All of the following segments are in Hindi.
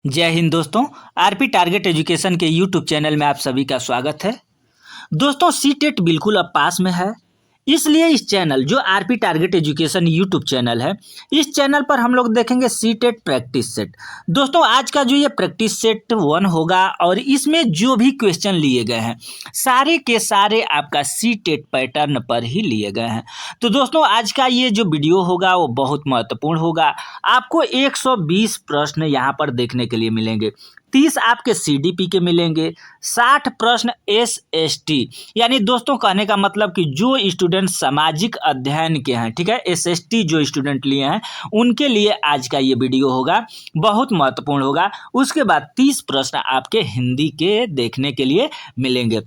जय हिंद दोस्तों। आरपी टारगेट एजुकेशन के यूट्यूब चैनल में आप सभी का स्वागत है। दोस्तों सीटेट बिल्कुल अब पास में है, इसलिए इस चैनल जो RP target education YouTube channel है, इस चैनल पर हम लोग देखेंगे सीटेट प्रैक्टिस सेट। दोस्तों आज का जो ये प्रैक्टिस सेट 1 होगा और इसमें जो भी क्वेश्चन लिए गए हैं सारे के सारे आपका सीटेट पैटर्न पर ही लिए गए हैं। तो दोस्तों आज का ये जो वीडियो होगा वो बहुत महत्वपूर्ण होगा। आपको 120 प्रश्न यहाँ पर देखने के लिए मिलेंगे। 30 आपके सीडीपी के मिलेंगे, 60 प्रश्न एसएसटी यानी दोस्तों कहने का मतलब कि जो स्टूडेंट सामाजिक अध्ययन के हैं, ठीक है, एसएसटी जो स्टूडेंट लिए हैं उनके लिए आज का ये वीडियो होगा, बहुत महत्वपूर्ण होगा। उसके बाद 30 प्रश्न आपके हिंदी के देखने के लिए मिलेंगे।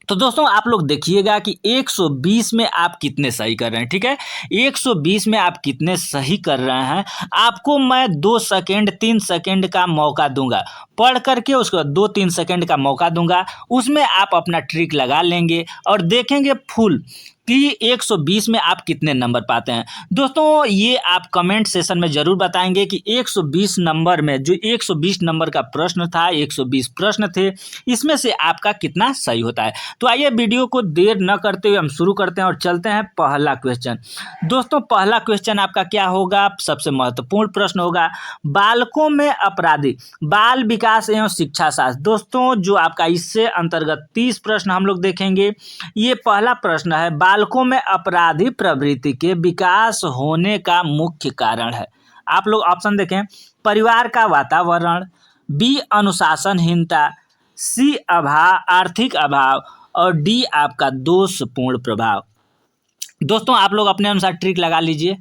तो दोस्तों आप लोग देखिएगा कि 120 में आप कितने सही कर रहे हैं, ठीक है, 120 में आप कितने सही कर रहे हैं। आपको मैं 2 सेकेंड 3 सेकेंड का मौका दूंगा, पढ़ करके उसके बाद 2-3 सेकेंड का मौका दूंगा, उसमें आप अपना ट्रिक लगा लेंगे और देखेंगे फुल कि 120 में आप कितने नंबर पाते हैं। दोस्तों ये आप कमेंट सेशन में ज़रूर बताएंगे कि 120 नंबर में जो 120 नंबर का प्रश्न था, 120 प्रश्न थे, इसमें से आपका कितना सही होता है। तो आइए वीडियो को देर न करते हुए हम शुरू करते हैं और चलते हैं पहला क्वेश्चन। दोस्तों पहला क्वेश्चन आपका क्या होगा, सबसे महत्वपूर्ण प्रश्न होगा, बालकों में अपराधी बाल विकास एवं शिक्षा शास्त्र। दोस्तों जो आपका इससे अंतर्गत 30 प्रश्न हम लोग देखेंगे। ये पहला प्रश्न है, बालकों में अपराधी प्रवृत्ति के विकास होने का मुख्य कारण है। आप लोग ऑप्शन देखें, परिवार का वातावरण, बी अनुशासनहीनता, सी आर्थिक अभाव और डी आपका दोषपूर्ण प्रभाव। दोस्तों आप लोग अपने अनुसार ट्रिक लगा लीजिए।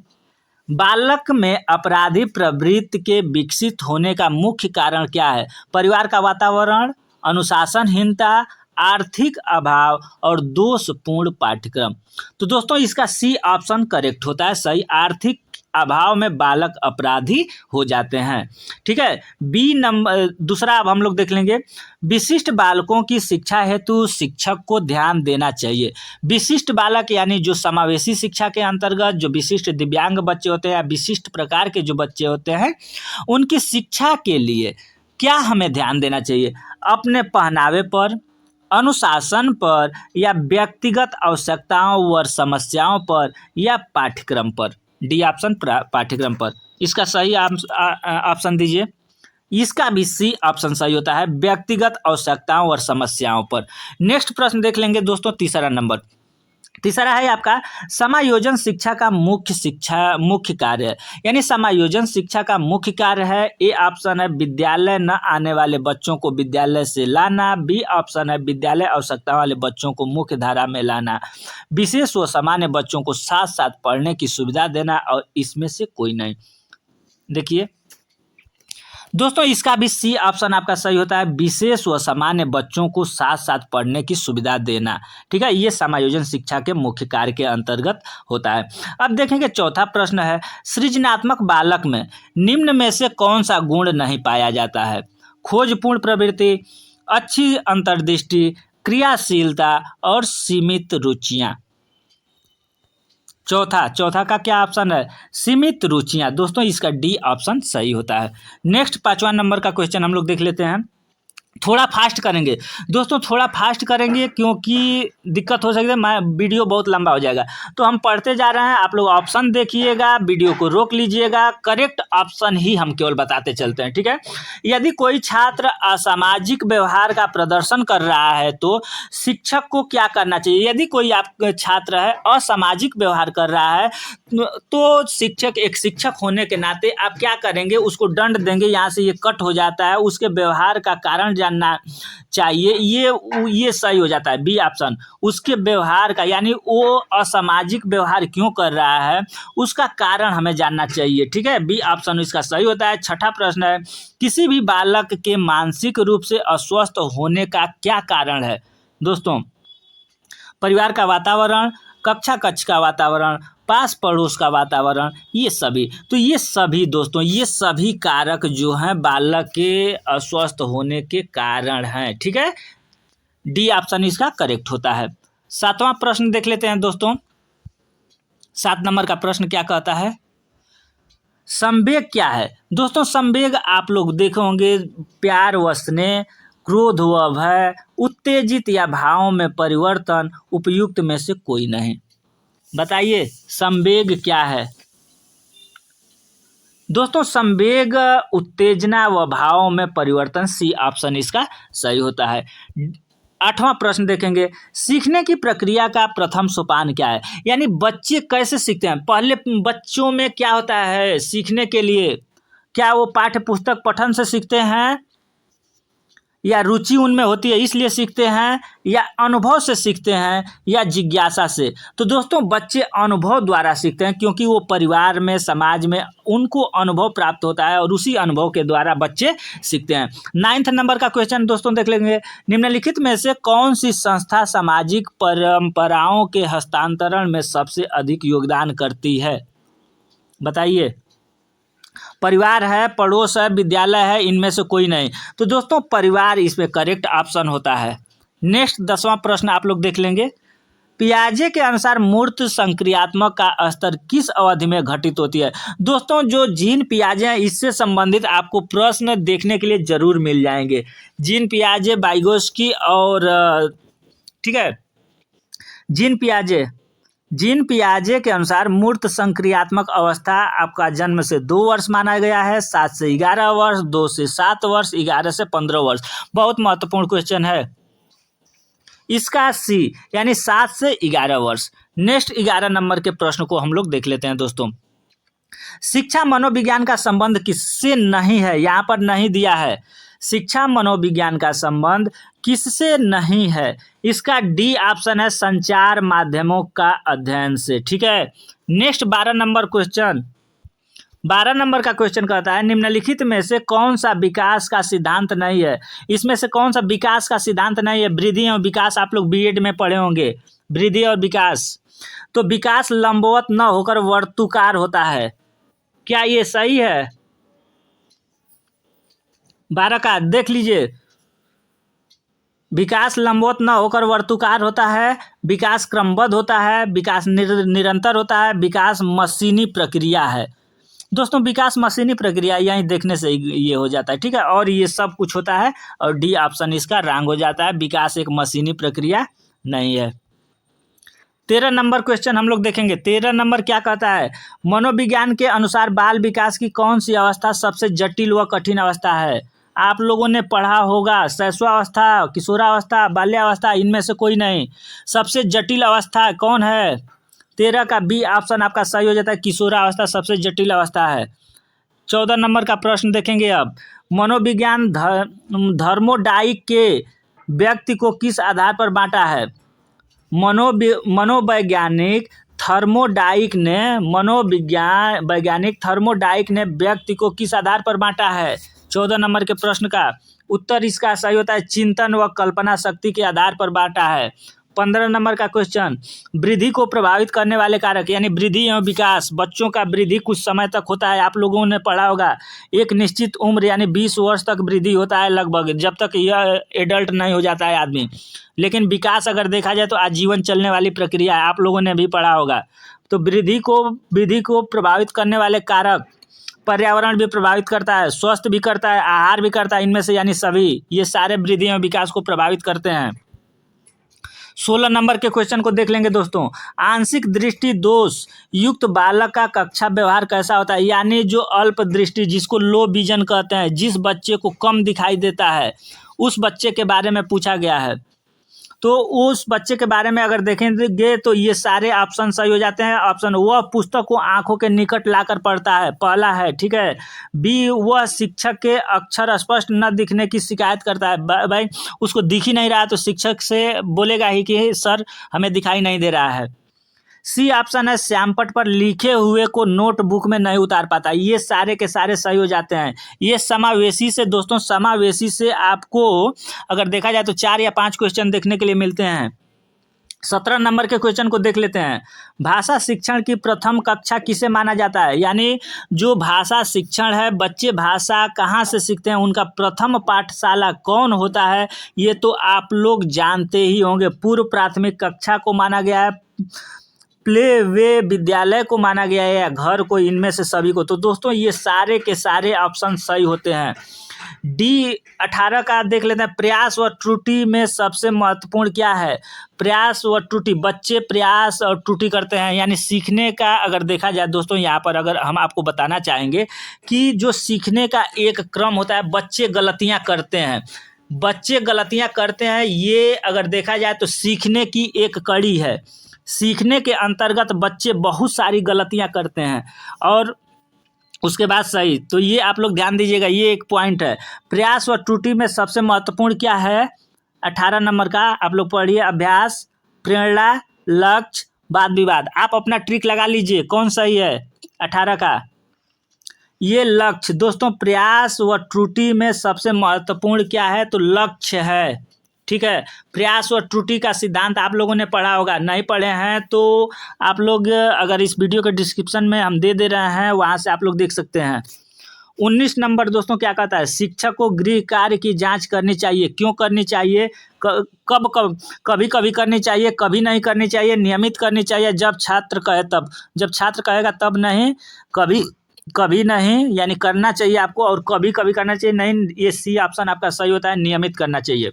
बालक में अपराधी प्रवृत्ति के विकसित होने का मुख्य कारण क्या है? परिवार का वातावरण, अनुशासनहीनता, आर्थिक अभाव और दोषपूर्ण पाठ्यक्रम। तो दोस्तों इसका सी ऑप्शन करेक्ट होता है सही। आर्थिक अभाव में बालक अपराधी हो जाते हैं, ठीक है। बी नंबर दूसरा अब हम लोग देख लेंगे, विशिष्ट बालकों की शिक्षा हेतु शिक्षक को ध्यान देना चाहिए। विशिष्ट बालक यानी जो समावेशी शिक्षा के अंतर्गत जो विशिष्ट दिव्यांग बच्चे होते हैं या विशिष्ट प्रकार के जो बच्चे होते हैं, उनकी शिक्षा के लिए क्या हमें ध्यान देना चाहिए? अपने पहनावे पर, अनुशासन पर या व्यक्तिगत आवश्यकताओं व समस्याओं पर या पाठ्यक्रम पर? डी ऑप्शन पाठ्यक्रम पर। इसका सही ऑप्शन दीजिए। इसका भी सी ऑप्शन सही होता है, व्यक्तिगत आवश्यकताओं और समस्याओं पर। नेक्स्ट प्रश्न देख लेंगे दोस्तों, तीसरा नंबर। तीसरा है आपका, समायोजन शिक्षा का मुख्य कार्य है, यानी समायोजन शिक्षा का मुख्य कार्य है। ए ऑप्शन है, विद्यालय न आने वाले बच्चों को विद्यालय से लाना। बी ऑप्शन है, विद्यालय आवश्यकता वाले बच्चों को मुख्य धारा में लाना। विशेष व सामान्य बच्चों को साथ साथ पढ़ने की सुविधा देना और इसमें से कोई नहीं। देखिए दोस्तों इसका भी सी ऑप्शन आपका सही होता है, विशेष व सामान्य बच्चों को साथ साथ पढ़ने की सुविधा देना, ठीक है। ये समायोजन शिक्षा के मुख्य कार्य के अंतर्गत होता है। अब देखेंगे चौथा प्रश्न है, सृजनात्मक बालक में निम्न में से कौन सा गुण नहीं पाया जाता है? खोजपूर्ण प्रवृत्ति, अच्छी अंतर्दृष्टि, क्रियाशीलता और सीमित रुचियाँ। चौथा का क्या ऑप्शन है? सीमित रुचियां। दोस्तों इसका डी ऑप्शन सही होता है। नेक्स्ट 5वां नंबर का क्वेश्चन हम लोग देख लेते हैं। थोड़ा फास्ट करेंगे दोस्तों, थोड़ा फास्ट करेंगे क्योंकि दिक्कत हो सकती है, मैं वीडियो बहुत लंबा हो जाएगा। तो हम पढ़ते जा रहे हैं, आप लोग ऑप्शन देखिएगा, वीडियो को रोक लीजिएगा, करेक्ट ऑप्शन ही हम केवल बताते चलते हैं, ठीक है। यदि कोई छात्र असामाजिक व्यवहार का प्रदर्शन कर रहा है तो शिक्षक को क्या करना चाहिए? यदि कोई आप छात्र है असामाजिक व्यवहार कर रहा है तो शिक्षक, एक शिक्षक होने के नाते आप क्या करेंगे? उसको दंड देंगे। यहाँ से ये कट हो जाता है, उसके व्यवहार का कारण जानना चाहिए। ये सही हो जाता है, बी ऑप्शन। उसके व्यवहार का, यानी वो असामाजिक व्यवहार क्यों कर रहा है उसका कारण हमें जानना चाहिए, ठीक है। बी ऑप्शन इसका सही होता है। छठा प्रश्न है, किसी भी बालक के मानसिक रूप से अस्वस्थ होने का क्या कारण है? दोस्तों परिवार का वातावरण, कक्षा कक्ष का वातावरण, पास पड़ोस का वातावरण, ये सभी। तो ये सभी दोस्तों, ये सभी कारक जो हैं बालक के अस्वस्थ होने के कारण हैं, ठीक है। डी ऑप्शन इसका करेक्ट होता है। 7वां प्रश्न देख लेते हैं दोस्तों। 7 नंबर का प्रश्न क्या कहता है? संवेग क्या है दोस्तों? संवेग आप लोग देखे होंगे, प्यार व स्नेह, क्रोध व भय, उत्तेजित या भाव में परिवर्तन, उपयुक्त में से कोई नहीं। बताइए संवेग क्या है दोस्तों? संवेग उत्तेजना व भाव में परिवर्तन, सी ऑप्शन इसका सही होता है। 8वां प्रश्न देखेंगे, सीखने की प्रक्रिया का प्रथम सोपान क्या है? यानी बच्चे कैसे सीखते हैं? पहले बच्चों में क्या होता है सीखने के लिए? क्या वो पाठ्य पुस्तक पठन से सीखते हैं, या रुचि उनमें होती है इसलिए सीखते हैं, या अनुभव से सीखते हैं, या जिज्ञासा से? तो दोस्तों बच्चे अनुभव द्वारा सीखते हैं, क्योंकि वो परिवार में, समाज में उनको अनुभव प्राप्त होता है और उसी अनुभव के द्वारा बच्चे सीखते हैं। 9th नंबर का क्वेश्चन दोस्तों देख लेंगे, निम्नलिखित में से कौन सी संस्था सामाजिक परंपराओं के हस्तांतरण में सबसे अधिक योगदान करती है? बताइए। परिवार है, पड़ोस है, विद्यालय है, इनमें से कोई नहीं। तो दोस्तों परिवार इसमें करेक्ट ऑप्शन होता है। नेक्स्ट 10वां प्रश्न आप लोग देख लेंगे, पियाजे के अनुसार मूर्त संक्रियात्मक का स्तर किस अवधि में घटित होती है? दोस्तों जो जीन पियाजे हैं इससे संबंधित आपको प्रश्न देखने के लिए जरूर मिल जाएंगे। जीन पियाजे, वाइगोस्की और ठीक है, जीन पियाजे के अनुसार मूर्त संक्रियात्मक अवस्था आपका जन्म से 2 वर्ष माना गया है, 7 से 11 वर्ष, 2 से 7 वर्ष, 11 से 15 वर्ष। बहुत महत्वपूर्ण क्वेश्चन है इसका, सी यानी 7 से 11 वर्ष। नेक्स्ट 11 नंबर के प्रश्न को हम लोग देख लेते हैं दोस्तों। शिक्षा मनोविज्ञान का संबंध किससे नहीं है? यहाँ पर नहीं दिया है। शिक्षा मनोविज्ञान का संबंध किससे नहीं है? इसका डी ऑप्शन है, संचार माध्यमों का अध्ययन से। ठीक है। नेक्स्ट 12 नंबर क्वेश्चन, 12 नंबर का क्वेश्चन कहता है, निम्नलिखित में से कौन सा विकास का सिद्धांत नहीं है? इसमें से कौन सा विकास का सिद्धांत नहीं है? वृद्धि और विकास आप लोग बीएड में पढ़े होंगे, वृद्धि और विकास। तो विकास लंबवत न होकर वर्तुकार होता है, क्या ये सही है? 12 का देख लीजिए, विकास लंबवत न होकर वर्तुकार होता है, विकास क्रमबद्ध होता है, विकास निरंतर होता है, विकास मशीनी प्रक्रिया है। दोस्तों विकास मशीनी प्रक्रिया यहीं देखने से ये हो जाता है। ठीक है, और ये सब कुछ होता है और डी ऑप्शन इसका रॉन्ग हो जाता है, विकास एक मशीनी प्रक्रिया नहीं है। 13 नंबर क्वेश्चन हम लोग देखेंगे। 13 नंबर क्या कहता है, मनोविज्ञान के अनुसार बाल विकास की कौन सी अवस्था सबसे जटिल व कठिन अवस्था है? आप लोगों ने पढ़ा होगा, शैशवावस्था, किशोरावस्था, बाल्यावस्था, इनमें से कोई नहीं। सबसे जटिल अवस्था कौन है? 13 का बी ऑप्शन आपका सही हो जाता है, किशोरावस्था सबसे जटिल अवस्था है। 14 नंबर का प्रश्न देखेंगे अब, मनोविज्ञान थर्मोडाइक के व्यक्ति को किस आधार पर बांटा है? मनोवैज्ञानिक थर्मोडाइक ने व्यक्ति को किस आधार पर बांटा है? 14 नंबर के प्रश्न का उत्तर इसका सही होता है, चिंतन व कल्पना शक्ति के आधार पर बांटा है। 15 नंबर का क्वेश्चन, वृद्धि को प्रभावित करने वाले कारक, यानी वृद्धि एवं विकास, बच्चों का वृद्धि कुछ समय तक होता है, आप लोगों ने पढ़ा होगा, एक निश्चित उम्र यानी 20 वर्ष तक वृद्धि होता है लगभग, जब तक यह एडल्ट नहीं हो जाता है आदमी। लेकिन विकास अगर देखा जाए तो आजीवन चलने वाली प्रक्रिया है, आप लोगों ने भी पढ़ा होगा। तो वृद्धि को प्रभावित करने वाले कारक, पर्यावरण भी प्रभावित करता है, स्वास्थ्य भी करता है, आहार भी करता है, इनमें से यानी सभी ये सारे वृद्धि एवं विकास को प्रभावित करते हैं। 16 नंबर के क्वेश्चन को देख लेंगे दोस्तों, आंशिक दृष्टि दोष युक्त बालक का कक्षा व्यवहार कैसा होता है? यानी जो अल्प दृष्टि, जिसको लो विजन कहते हैं, जिस बच्चे को कम दिखाई देता है, उस बच्चे के बारे में पूछा गया है। तो उस बच्चे के बारे में अगर देखेंगे तो ये सारे ऑप्शन सही हो जाते हैं। ऑप्शन, वह पुस्तक को आंखों के निकट लाकर पढ़ता है, पहला है। ठीक है। बी, वह शिक्षक के अक्षर स्पष्ट न दिखने की शिकायत करता है। भाई उसको दिख ही नहीं रहा तो शिक्षक से बोलेगा ही कि सर हमें दिखाई नहीं दे रहा है। सी ऑप्शन है, श्यामपट्ट पर लिखे हुए को नोटबुक में नहीं उतार पाता। ये सारे के सारे सही हो जाते हैं। ये समावेशी से दोस्तों, समावेशी से आपको अगर देखा जाए तो 4 या 5 क्वेश्चन देखने के लिए मिलते हैं। 17 नंबर के क्वेश्चन को देख लेते हैं। भाषा शिक्षण की प्रथम कक्षा किसे माना जाता है? यानी जो भाषा शिक्षण है, बच्चे भाषा कहाँ से सीखते हैं, उनका प्रथम पाठशाला कौन होता है? ये तो आप लोग जानते ही होंगे, पूर्व प्राथमिक कक्षा को माना गया है, प्ले वे विद्यालय को माना गया है या घर को, इनमें से सभी को। तो दोस्तों ये सारे के सारे ऑप्शन सही होते हैं। डी 18 का देख लेते हैं, प्रयास व त्रुटि में सबसे महत्वपूर्ण क्या है? प्रयास व त्रुटि, बच्चे प्रयास और त्रुटि करते हैं, यानी सीखने का अगर देखा जाए दोस्तों, यहाँ पर अगर हम आपको बताना चाहेंगे कि जो सीखने का एक क्रम होता है, बच्चे गलतियाँ करते हैं, बच्चे गलतियाँ करते हैं, ये अगर देखा जाए तो सीखने की एक कड़ी है। सीखने के अंतर्गत बच्चे बहुत सारी गलतियाँ करते हैं और उसके बाद सही। तो ये आप लोग ध्यान दीजिएगा, ये एक पॉइंट है। प्रयास व त्रुटि में सबसे महत्वपूर्ण क्या है? 18 नंबर का आप लोग पढ़िए, अभ्यास, प्रेरणा, लक्ष्य, वाद विवाद। आप अपना ट्रिक लगा लीजिए कौन सही है 18 का। ये लक्ष्य दोस्तों, प्रयास व त्रुटि में सबसे महत्वपूर्ण क्या है? तो लक्ष्य है। ठीक है, प्रयास व त्रुटि का सिद्धांत आप लोगों ने पढ़ा होगा, नहीं पढ़े हैं तो आप लोग अगर इस वीडियो के डिस्क्रिप्शन में हम दे रहे हैं, वहाँ से आप लोग देख सकते हैं। 19 नंबर दोस्तों क्या कहता है? शिक्षक को गृह कार्य की जांच करनी चाहिए। क्यों करनी चाहिए? कभी कभी करनी चाहिए, कभी नहीं करनी चाहिए, नियमित करनी चाहिए, जब छात्र कहे तब। जब छात्र कहेगा तब नहीं, कभी नहीं, यानी करना चाहिए आपको, और कभी कभी करना चाहिए नहीं। ये सी ऑप्शन आपका सही होता है, नियमित करना चाहिए।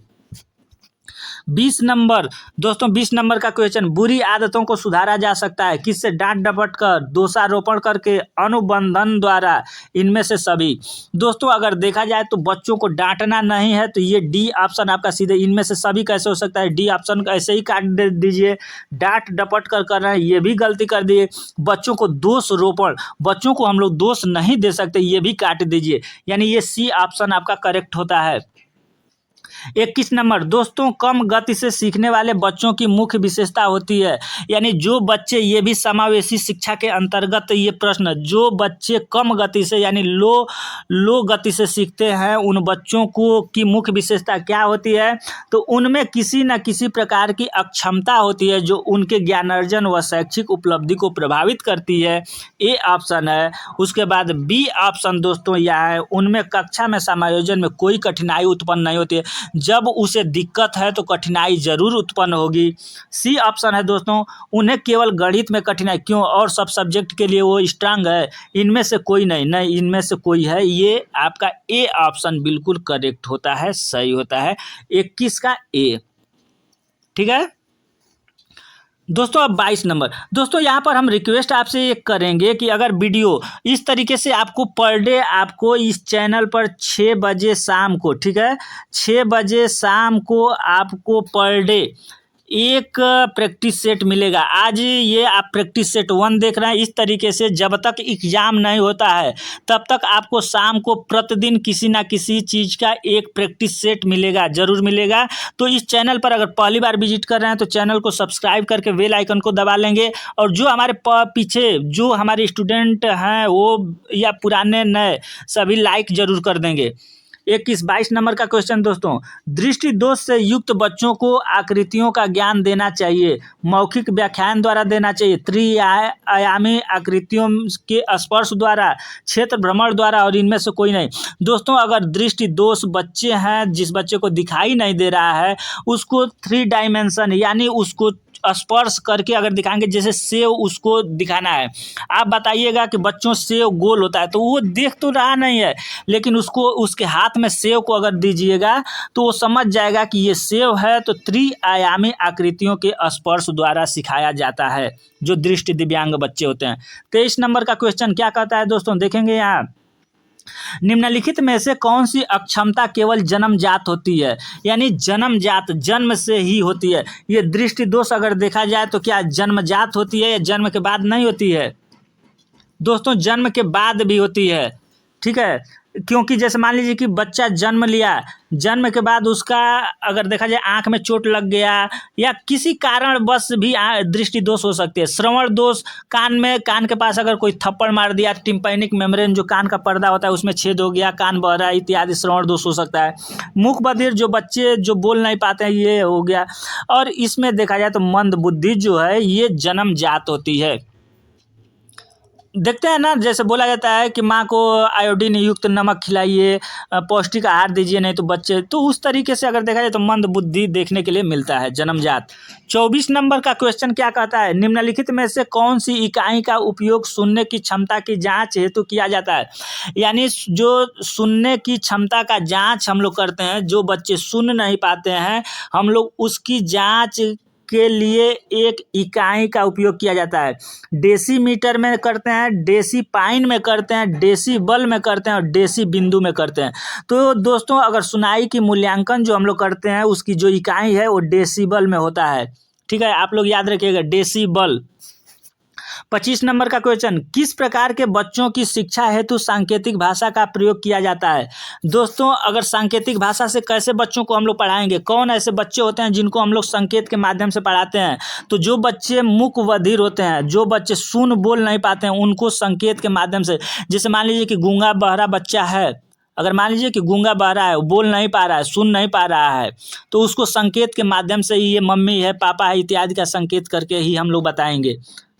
20 नंबर दोस्तों, 20 नंबर का क्वेश्चन, बुरी आदतों को सुधारा जा सकता है किससे? डांट डपट कर, दोषारोपण करके, अनुबंधन द्वारा, इनमें से सभी। दोस्तों अगर देखा जाए तो बच्चों को डांटना नहीं है, तो ये डी ऑप्शन आपका सीधे इनमें से सभी कैसे हो सकता है? डी ऑप्शन ऐसे ही काट दे दीजिए। डांट डपट कर रहे हैं, ये भी गलती कर दिए। बच्चों को दोषारोपण, बच्चों को हम लोग दोष नहीं दे सकते, ये भी काट दीजिए, यानी ये सी ऑप्शन आपका करेक्ट होता है। 21 नंबर दोस्तों, कम गति से सीखने वाले बच्चों की मुख्य विशेषता होती है, यानी जो बच्चे, ये भी समावेशी शिक्षा के अंतर्गत ये प्रश्न, जो बच्चे कम गति से यानी लो गति से सीखते हैं, उन बच्चों को की मुख्य विशेषता क्या होती है? तो उनमें किसी न किसी प्रकार की अक्षमता होती है जो उनके ज्ञानार्जन व शैक्षिक उपलब्धि को प्रभावित करती है। ए ऑप्शन है। उसके बाद बी ऑप्शन दोस्तों यह है, उनमें कक्षा में समायोजन में कोई कठिनाई उत्पन्न नहीं होती है, जब उसे दिक्कत है तो कठिनाई जरूर उत्पन्न होगी। सी ऑप्शन है दोस्तों, उन्हें केवल गणित में कठिनाई, क्यों, और सब सब्जेक्ट के लिए वो स्ट्रांग है। इनमें से कोई नहीं, इनमें से कोई है। ये आपका ए ऑप्शन बिल्कुल करेक्ट होता है, सही होता है, 21 का ए। ठीक है दोस्तों, अब 22 नंबर दोस्तों, यहाँ पर हम रिक्वेस्ट आपसे ये करेंगे कि अगर वीडियो इस तरीके से आपको पर डे आपको इस चैनल पर 6 बजे शाम को, ठीक है, 6 बजे शाम को आपको पर डे एक प्रैक्टिस सेट मिलेगा। आज ये आप प्रैक्टिस सेट 1 देख रहे हैं। इस तरीके से जब तक एग्ज़ाम नहीं होता है तब तक आपको शाम को प्रतिदिन किसी ना किसी चीज़ का एक प्रैक्टिस सेट मिलेगा, ज़रूर मिलेगा। तो इस चैनल पर अगर पहली बार विजिट कर रहे हैं तो चैनल को सब्सक्राइब करके बेल आइकन को दबा लेंगे, और जो हमारे पीछे जो हमारे स्टूडेंट हैं वो या पुराने नए सभी लाइक ज़रूर कर देंगे। 22 नंबर का क्वेश्चन दोस्तों, दृष्टि दोष से युक्त बच्चों को आकृतियों का ज्ञान देना चाहिए, मौखिक व्याख्यान द्वारा देना चाहिए, त्रिआयामी आकृतियों के स्पर्श द्वारा, क्षेत्र भ्रमण द्वारा, और इनमें से कोई नहीं। दोस्तों अगर दृष्टि दोष बच्चे हैं, जिस बच्चे को दिखाई नहीं दे रहा है, उसको 3 डायमेंशन यानी उसको स्पर्श करके अगर दिखाएंगे, जैसे सेव उसको दिखाना है। आप बताइएगा कि बच्चों सेव गोल होता है, तो वो देख तो रहा नहीं है, लेकिन उसको उसके हाथ में सेव को अगर दीजिएगा तो वो समझ जाएगा कि ये सेव है। तो त्रिआयामी आकृतियों के स्पर्श द्वारा सिखाया जाता है जो दृष्टि दिव्यांग बच्चे होते हैं। 23 नंबर का क्वेश्चन क्या कहता है दोस्तों, देखेंगे यहाँ, निम्नलिखित में से कौन सी अक्षमता केवल जन्मजात होती है, यानी जन्मजात, जन्म से ही होती है। ये दृष्टि दोष अगर देखा जाए तो क्या जन्मजात होती है या जन्म के बाद नहीं होती है? दोस्तों जन्म के बाद भी होती है, ठीक है, क्योंकि जैसे मान लीजिए कि बच्चा जन्म लिया, जन्म के बाद उसका अगर देखा जाए आंख में चोट लग गया या किसी कारण बस भी दृष्टि दोष हो सकती है। श्रवण दोष, कान के पास अगर कोई थप्पड़ मार दिया, टिम्पैनिक मेम्ब्रेन जो कान का पर्दा होता है उसमें छेद हो गया, कान बह रहा है इत्यादि, श्रवण दोष हो सकता है। मुख बधिर जो बच्चे जो बोल नहीं पाते हैं, ये हो गया। और इसमें देखा जाए तो मंद बुद्धि जो है ये जन्मजात होती है। देखते हैं ना, जैसे बोला जाता है कि माँ को आयोडीन युक्त नमक खिलाइए, पौष्टिक आहार दीजिए, नहीं तो बच्चे, तो उस तरीके से अगर देखा जाए तो मंद बुद्धि देखने के लिए मिलता है जन्मजात। 24 नंबर का क्वेश्चन क्या कहता है, निम्नलिखित में से कौन सी इकाई का उपयोग सुनने की क्षमता की जांच हेतु किया जाता है। यानी जो सुनने की क्षमता का जांच हम लोग करते हैं, जो बच्चे सुन नहीं पाते हैं, हम लोग उसकी जांच के लिए एक इकाई का उपयोग किया जाता है। डेसीमीटर में करते हैं, डेसीपाइन में करते हैं, डेसीबल में करते हैं और डेसी बिंदु में करते हैं। तो दोस्तों अगर सुनाई की मूल्यांकन जो हम लोग करते हैं उसकी जो इकाई है वो डेसीबल में होता है। ठीक है, आप लोग याद रखिएगा डेसीबल। 25 नंबर का क्वेश्चन, किस प्रकार के बच्चों की शिक्षा हेतु सांकेतिक भाषा का प्रयोग किया जाता है। दोस्तों अगर सांकेतिक भाषा से कैसे बच्चों को हम लोग पढ़ाएंगे, कौन ऐसे बच्चे होते हैं जिनको हम लोग संकेत के माध्यम से पढ़ाते हैं। तो जो बच्चे मूक बधिर होते हैं, जो बच्चे सुन बोल नहीं पाते हैं, उनको संकेत के माध्यम से, जैसे मान लीजिए कि गूंगा बहरा बच्चा है, अगर मान लीजिए कि गूंगा बहरा है, वो बोल नहीं पा रहा है, सुन नहीं पा रहा है, तो उसको संकेत के माध्यम से ही ये मम्मी है, पापा है इत्यादि का संकेत करके ही हम लोग बताएंगे।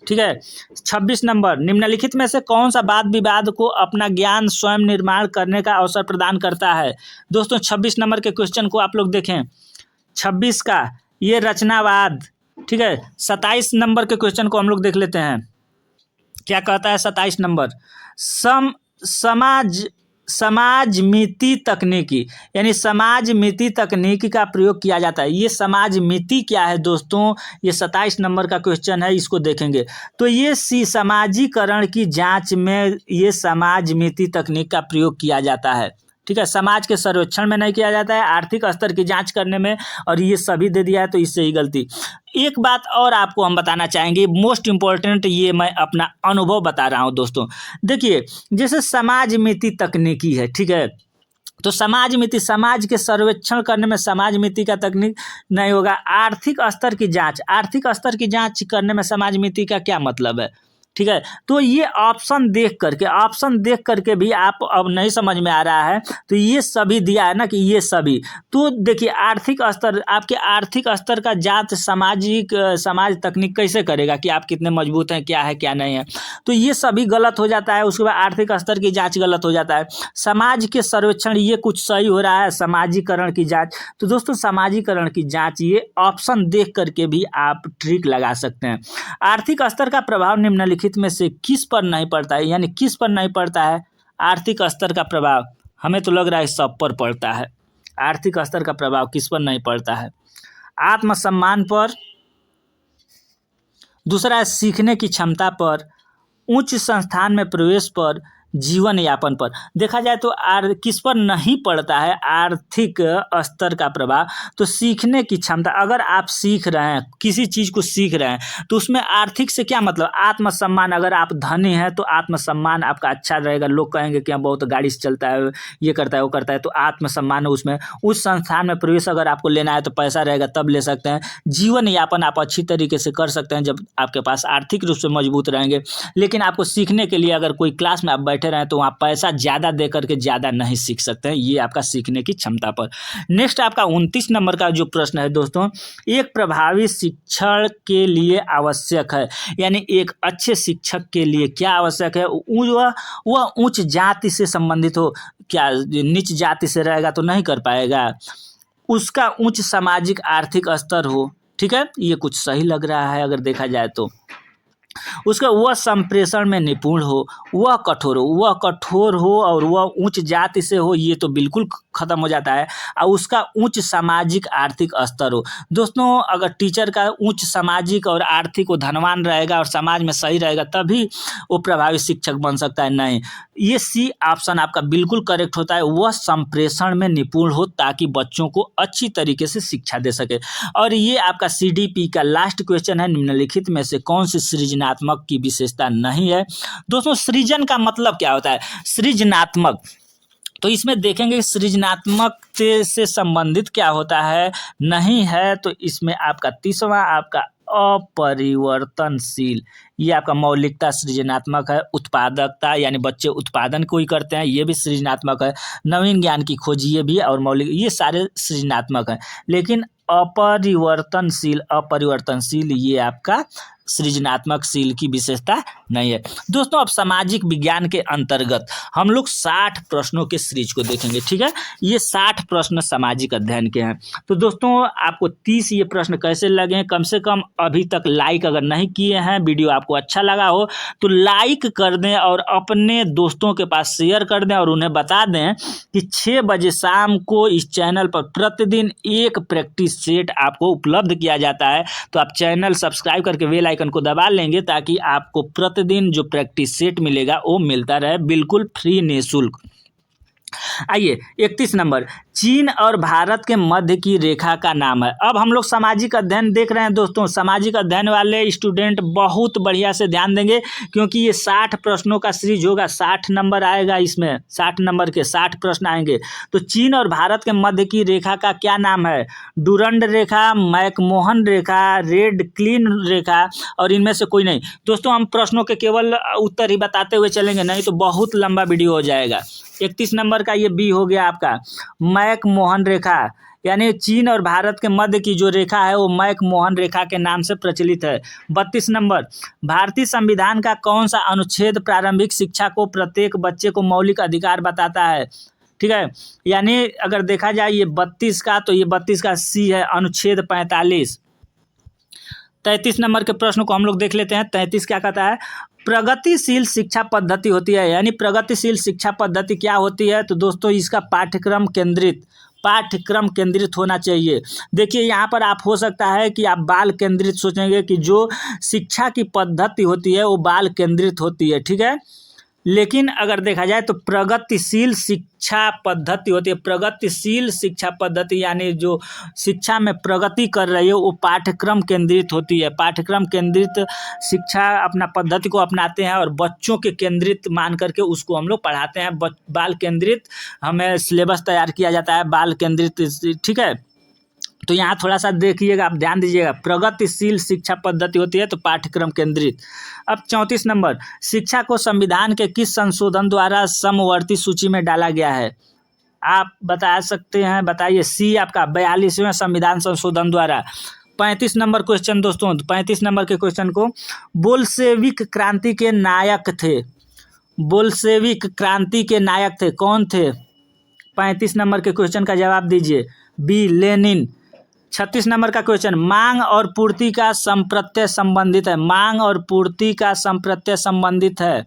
ठीक है। 26 नंबर, निम्नलिखित में से कौन सा वाद विवाद को अपना ज्ञान स्वयं निर्माण करने का अवसर प्रदान करता है। दोस्तों 26 नंबर के क्वेश्चन को आप लोग देखें, 26 का ये रचनावाद। ठीक है। 27 नंबर के क्वेश्चन को हम लोग देख लेते हैं, क्या कहता है 27 नंबर, समाज मिति तकनीकी, यानी समाज मिति तकनीकी का प्रयोग किया जाता है। ये समाज मिति क्या है दोस्तों, ये 27 नंबर का क्वेश्चन है, इसको देखेंगे। तो ये सामाजिकरण की जांच में ये समाज मिति तकनीक का प्रयोग किया जाता है। ठीक है, समाज के सर्वेक्षण में नहीं किया जाता है, आर्थिक स्तर की जांच करने में, और ये सभी दे दिया है तो इससे ही गलती। एक बात और आपको हम बताना चाहेंगे, मोस्ट इम्पोर्टेंट, ये मैं अपना अनुभव बता रहा हूँ दोस्तों। देखिए जैसे समाज मिति तकनीकी है, ठीक है, तो समाज मिति, समाज के सर्वेक्षण करने में समाज मिति का तकनीक नहीं होगा। आर्थिक स्तर की जांच, आर्थिक स्तर की जांच करने में समाज मिति का क्या मतलब है। ठीक है, तो ये ऑप्शन देख करके भी आप अब नहीं समझ में आ रहा है, तो ये सभी दिया है ना कि ये सभी, तो देखिए आर्थिक स्तर, आपके आर्थिक स्तर का जांच समाज तकनीक कैसे करेगा कि आप कितने मजबूत हैं, क्या है क्या नहीं है, तो ये सभी गलत हो जाता है। उसके बाद आर्थिक स्तर की जांच गलत हो जाता है। समाज के सर्वेक्षण ये कुछ सही हो रहा है, सामाजिकरण की जांच, तो दोस्तों सामाजिकरण की जांच ये ऑप्शन देख करके भी आप ट्रिक लगा सकते हैं। आर्थिक स्तर का प्रभाव निम्नलिखित में से किस पर नहीं पड़ता है, यानी किस पर नहीं पड़ता है आर्थिक स्तर का प्रभाव, हमें तो लग रहा है सब पर पड़ता है। आर्थिक स्तर का प्रभाव किस पर नहीं पड़ता है, आत्मसम्मान पर, दूसरा है सीखने की क्षमता पर, उच्च संस्थान में प्रवेश पर, जीवन यापन पर। देखा जाए तो किस पर नहीं पड़ता है आर्थिक स्तर का प्रभाव, तो सीखने की क्षमता, अगर आप सीख रहे हैं, किसी चीज़ को सीख रहे हैं, तो उसमें आर्थिक से क्या मतलब, आत्मसम्मान, अगर आप धनी हैं तो आत्मसम्मान आपका अच्छा रहेगा, लोग कहेंगे कि बहुत गाड़ी से चलता है, ये करता है वो करता है, तो आत्मसम्मान है उसमें। उस संस्थान में प्रवेश अगर आपको लेना है तो पैसा रहेगा तब ले सकते हैं। जीवन यापन आप अच्छी तरीके से कर सकते हैं जब आपके पास आर्थिक रूप से मजबूत रहेंगे। लेकिन आपको सीखने के लिए अगर कोई क्लास में आप बैठे रहें तो वहाँ पैसा ज़्यादा दे करके ज़्यादा नहीं सीख सकते हैं, ये आपका सीखने की क्षमता पर। नेक्स्ट आपका 29 नंबर का जो प्रश्न है दोस्तों, एक प्रभावी शिक्षण के लिए आवश्यक है, यानी एक अच्छे शिक्षक के लिए क्या आवश्यक है, वह उच्च जाति से संबंधित हो, क्या नीच जाति से रहेगा तो नहीं कर पाएगा, उसका उच्च सामाजिक आर्थिक स्तर हो। ठीक है, ये कुछ सही लग रहा है अगर देखा जाए तो। उसका वह संप्रेषण में निपुण हो, वह कठोर हो और वह उच्च जाति से हो, ये तो बिल्कुल खत्म हो जाता है। और उसका उच्च सामाजिक आर्थिक स्तर हो। दोस्तों अगर टीचर का उच्च सामाजिक और आर्थिक वो धनवान रहेगा और समाज में सही रहेगा तभी वो प्रभावी शिक्षक बन सकता है, नहीं, ये सी ऑप्शन आपका बिल्कुल करेक्ट होता है, वह संप्रेषण में निपुण हो ताकि बच्चों को अच्छी तरीके से शिक्षा दे सके। और ये आपका CDP का लास्ट क्वेश्चन है, निम्नलिखित में से कौन सी सृजनात्मक की विशेषता नहीं है। दोस्तों सृजन का मतलब क्या होता है, सृजनात्मक, तो इसमें देखेंगे सृजनात्मक से संबंधित क्या होता है, नहीं है, तो इसमें आपका 30वां आपका अपरिवर्तनशील, ये आपका मौलिकता सृजनात्मक है। उत्पादकता यानी बच्चे उत्पादन कोई करते हैं, ये भी सृजनात्मक है। नवीन ज्ञान की खोज, ये भी, और मौलिक, ये सारे सृजनात्मक हैं। लेकिन अपरिवर्तनशील ये आपका सृजनात्मक शील की विशेषता नहीं है। दोस्तों अब सामाजिक विज्ञान के अंतर्गत हम लोग 60 प्रश्नों के सीरीज को देखेंगे, ठीक है। ये 60 प्रश्न सामाजिक अध्ययन के हैं। तो दोस्तों आपको 30 ये प्रश्न कैसे लगे, कम से कम अभी तक लाइक अगर नहीं किए हैं, वीडियो आपको अच्छा लगा हो तो लाइक कर दें और अपने दोस्तों के पास शेयर कर दें और उन्हें बता दें कि 6 बजे शाम को इस चैनल पर प्रतिदिन एक प्रैक्टिस सेट आपको उपलब्ध किया जाता है। तो आप चैनल सब्सक्राइब करके बेल आइकन को दबा लेंगे ताकि आपको प्रतिदिन जो प्रैक्टिस सेट मिलेगा वो मिलता रहे, बिल्कुल फ्री निःशुल्क। आइए 31 नंबर, चीन और भारत के मध्य की रेखा का नाम है। अब हम लोग सामाजिक अध्ययन देख रहे हैं दोस्तों। सामाजिक अध्ययन वाले स्टूडेंट बहुत बढ़िया से ध्यान देंगे क्योंकि ये 60 प्रश्नों का सीरीज होगा, 60 नंबर आएगा इसमें, 60 नंबर के 60 प्रश्न आएंगे। तो चीन और भारत के मध्य की रेखा का क्या नाम है? डुरंड रेखा, मैकमोहन रेखा, रेड क्लीन रेखा और इनमें से कोई नहीं। दोस्तों हम प्रश्नों के केवल उत्तर ही बताते हुए चलेंगे, नहीं तो बहुत लंबा वीडियो हो जाएगा। 31 नंबर का ये बी हो गया आपका, मैकमोहन रेखा, यानी चीन और भारत के मध्य की जो रेखा है वो मैकमोहन रेखा के नाम से प्रचलित है। 32 नंबर, भारतीय संविधान का कौन सा अनुच्छेद प्रारंभिक शिक्षा को प्रत्येक बच्चे को मौलिक अधिकार बताता है? ठीक है, यानी अगर देखा जाए ये 32 का, तो ये 32 का सी है, अनुच्छेद 45। 33 नंबर के प्रश्न को हम लोग देख लेते हैं। 33 क्या कहता है? प्रगतिशील शिक्षा पद्धति होती है, यानी प्रगतिशील शिक्षा पद्धति क्या होती है? तो दोस्तों इसका पाठ्यक्रम केंद्रित होना चाहिए। देखिए यहाँ पर आप हो सकता है कि आप बाल केंद्रित सोचेंगे कि जो शिक्षा की पद्धति होती है वो बाल केंद्रित होती है, ठीक है, लेकिन अगर देखा जाए तो प्रगतिशील शिक्षा पद्धति होती है। प्रगतिशील शिक्षा पद्धति यानी जो शिक्षा में प्रगति कर रही है वो पाठ्यक्रम केंद्रित होती है। पाठ्यक्रम केंद्रित शिक्षा अपना पद्धति को अपनाते हैं और बच्चों के केंद्रित मान करके उसको हम लोग पढ़ाते हैं। बाल केंद्रित हमें सिलेबस तैयार किया जाता है, बाल केंद्रित, ठीक है। तो यहाँ थोड़ा सा देखिएगा, आप ध्यान दीजिएगा, प्रगतिशील शिक्षा पद्धति होती है तो पाठ्यक्रम केंद्रित। अब 34 नंबर, शिक्षा को संविधान के किस संशोधन द्वारा समवर्ती सूची में डाला गया है? आप बता सकते हैं, बताइए। सी आपका 42वें संविधान संशोधन द्वारा। 35 नंबर क्वेश्चन दोस्तों, 35 नंबर के क्वेश्चन को, बोल्शेविक क्रांति के नायक थे। बोल्शेविक क्रांति के नायक थे, कौन थे? 35 नंबर के क्वेश्चन का जवाब दीजिए, बी लेनिन। 36 नंबर का क्वेश्चन, मांग और पूर्ति का संप्रत्यय संबंधित है। मांग और पूर्ति का संप्रत्यय संबंधित है।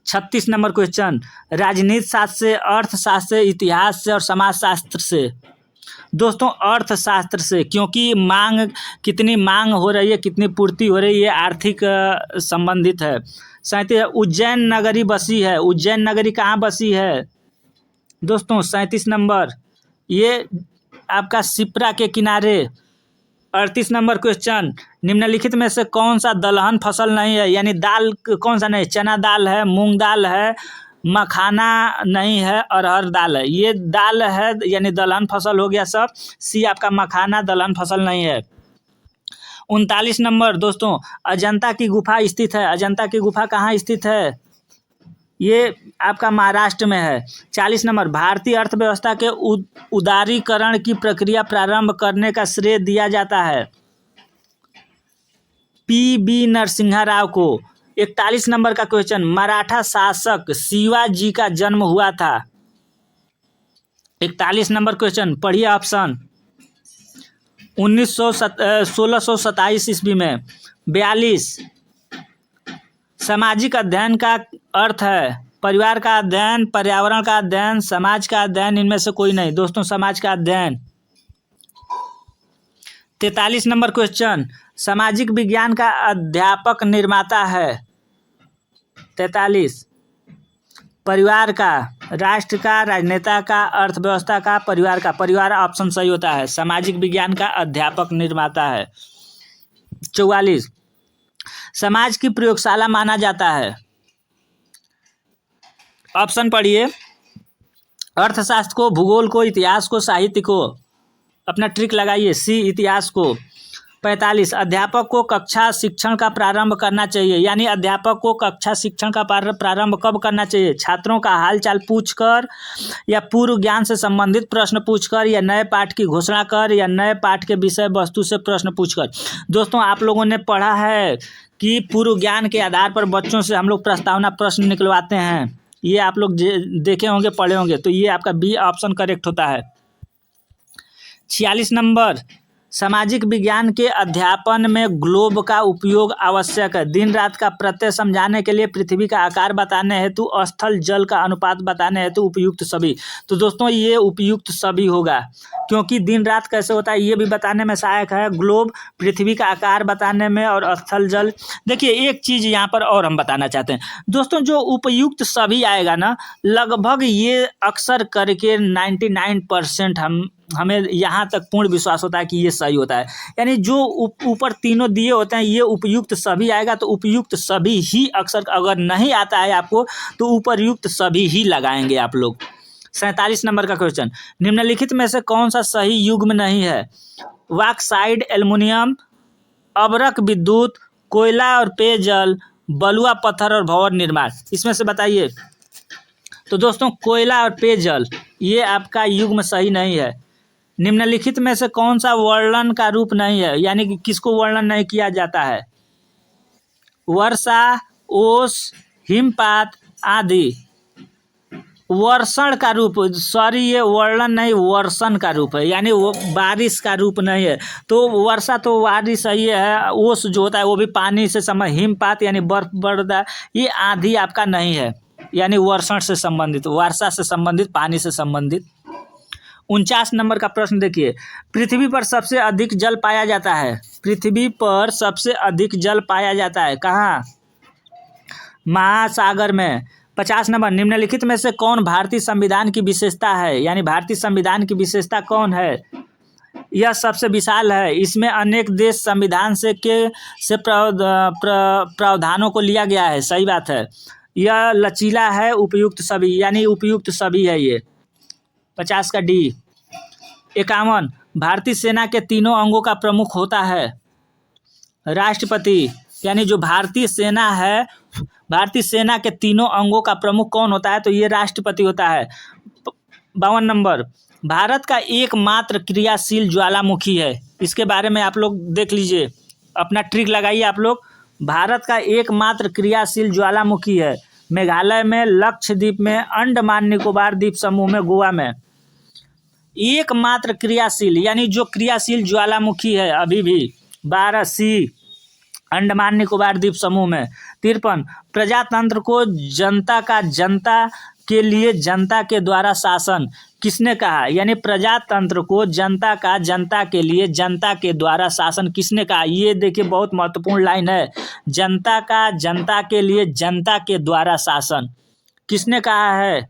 36 नंबर क्वेश्चन, राजनीति शास्त्र से, अर्थशास्त्र से, इतिहास से और समाजशास्त्र से? दोस्तों अर्थशास्त्र से, क्योंकि मांग, कितनी मांग हो रही है, कितनी पूर्ति हो रही है, आर्थिक संबंधित है। 37, उज्जैन नगरी बसी है। उज्जैन नगरी कहाँ बसी है दोस्तों? 37 नंबर, ये आपका शिप्रा के किनारे। 38 नंबर क्वेश्चन, निम्नलिखित में से कौन सा दलहन फसल नहीं है? यानी दाल कौन सा नहीं? चना दाल है, मूंग दाल है, मखाना नहीं है, अरहर दाल है। ये दाल है यानी दलहन फसल हो गया सब। सी आपका मखाना दलहन फसल नहीं है। 39 नंबर दोस्तों, अजंता की गुफा स्थित है। अजंता की गुफा कहाँ स्थित है? ये आपका महाराष्ट्र में है। 40 नंबर, भारतीय अर्थव्यवस्था के उदारीकरण की प्रक्रिया प्रारंभ करने का श्रेय दिया जाता है पी.बी. नरसिम्हा राव को। 41 नंबर का क्वेश्चन, मराठा शासक शिवाजी का जन्म हुआ था। 41 नंबर क्वेश्चन, पढ़िए ऑप्शन। 1627 ईस्वी में। 42, सामाजिक अध्ययन का अर्थ है परिवार का अध्ययन, पर्यावरण का अध्ययन, समाज का अध्ययन, इनमें से कोई नहीं दोस्तों, समाज का अध्ययन। 43 नंबर क्वेश्चन, सामाजिक विज्ञान का अध्यापक निर्माता है। 43, परिवार का, राष्ट्र का, राजनेता का, अर्थव्यवस्था का, परिवार का। परिवार ऑप्शन सही होता है, सामाजिक विज्ञान का अध्यापक निर्माता है। 44, समाज की प्रयोगशाला माना जाता है। ऑप्शन पढ़िए, अर्थशास्त्र को, भूगोल को, इतिहास को, साहित्य को। अपना ट्रिक लगाइए, सी इतिहास को। 45, अध्यापक को कक्षा शिक्षण का प्रारंभ करना चाहिए। यानी अध्यापक को कक्षा शिक्षण का प्रारंभ कब करना चाहिए? छात्रों का हालचाल पूछकर, या पूर्व ज्ञान से संबंधित प्रश्न पूछकर, या नए पाठ की घोषणा कर, या नए पाठ के विषय वस्तु से प्रश्न पूछकर। दोस्तों आप लोगों ने पढ़ा है कि पूर्व ज्ञान के आधार पर बच्चों से हम लोग प्रस्तावना प्रश्न निकलवाते हैं। ये आप लोग देखे होंगे, पढ़े होंगे, तो ये आपका बी ऑप्शन करेक्ट होता है। 46 नंबर, सामाजिक विज्ञान के अध्यापन में ग्लोब का उपयोग आवश्यक है। दिन रात का प्रत्यय समझाने के लिए, पृथ्वी का आकार बताने हेतु, स्थल जल का अनुपात बताने हेतु, उपयुक्त सभी। तो दोस्तों ये उपयुक्त सभी होगा, क्योंकि दिन रात कैसे होता है ये भी बताने में सहायक है, ग्लोब पृथ्वी का आकार बताने में, और स्थल जल। देखिए एक चीज़ यहाँ पर और हम बताना चाहते हैं दोस्तों, जो उपयुक्त सभी आएगा ना, लगभग ये अक्सर करके 99% हमें यहाँ तक पूर्ण विश्वास होता है कि ये सही होता है। यानी जो ऊपर तीनों दिए होते हैं ये उपयुक्त सभी आएगा, तो उपयुक्त सभी ही अक्सर, अगर नहीं आता है आपको तो उपरयुक्त सभी ही लगाएंगे आप लोग। 47 नंबर का क्वेश्चन, निम्नलिखित में से कौन सा सही युग्म नहीं है? बॉक्साइट, एल्युमिनियम, अभ्रक विद्युत, कोयला और पेयजल, बलुआ पत्थर और भवन निर्माण। इसमें से बताइए। तो दोस्तों कोयला और पेयजल ये आपका युग्म सही नहीं है। निम्नलिखित में से कौन सा वर्णन का रूप नहीं है, यानी कि किसको वर्णन नहीं किया जाता है? वर्षा, ओस, हिमपात आदि। वर्षण का रूप, सॉरी ये वर्णन नहीं, वर्षण का रूप है, यानी वो बारिश का रूप नहीं है। तो वर्षा तो बारिश ही है, ओस जो होता है वो भी पानी से हिमपात यानी बर्फ बरदा, ये आंधी आपका नहीं है, यानी वर्षण से संबंधित, वर्षा से संबंधित, पानी से संबंधित। 49 नंबर का प्रश्न देखिए, पृथ्वी पर सबसे अधिक जल पाया जाता है। पृथ्वी पर सबसे अधिक जल पाया जाता है कहाँ? महासागर में। 50 नंबर, निम्नलिखित में से कौन भारतीय संविधान की विशेषता है? यानी भारतीय संविधान की विशेषता कौन है? यह सबसे विशाल है, इसमें अनेक देश संविधान से प्रावधानों को लिया गया है। सही बात है। यह लचीला है, उपयुक्त सभी, यानी उपयुक्त सभी है ये। 50 का डी। 51, भारतीय सेना के तीनों अंगों का प्रमुख होता है। राष्ट्रपति, यानी जो भारतीय सेना है, भारतीय सेना के तीनों अंगों का प्रमुख कौन होता है? तो ये राष्ट्रपति होता है। 52 नंबर, भारत का एकमात्र क्रियाशील ज्वालामुखी है। इसके बारे में आप लोग देख लीजिए, अपना ट्रिक लगाइए आप लोग। भारत का एकमात्र क्रियाशील ज्वालामुखी है मेघालय में, लक्षद्वीप में, अंडमान निकोबार द्वीप समूह में, गोवा में। एकमात्र क्रियाशील, यानी जो क्रियाशील ज्वालामुखी है अभी भी। 12 सी, अंडमान निकोबार द्वीप समूह में। 53, प्रजातंत्र को जनता का जनता के लिए जनता के द्वारा शासन किसने कहा? यानी प्रजातंत्र को जनता का जनता के लिए जनता के द्वारा शासन किसने कहा? ये देखिए बहुत महत्वपूर्ण लाइन है, जनता का जनता के लिए जनता के द्वारा शासन किसने कहा है?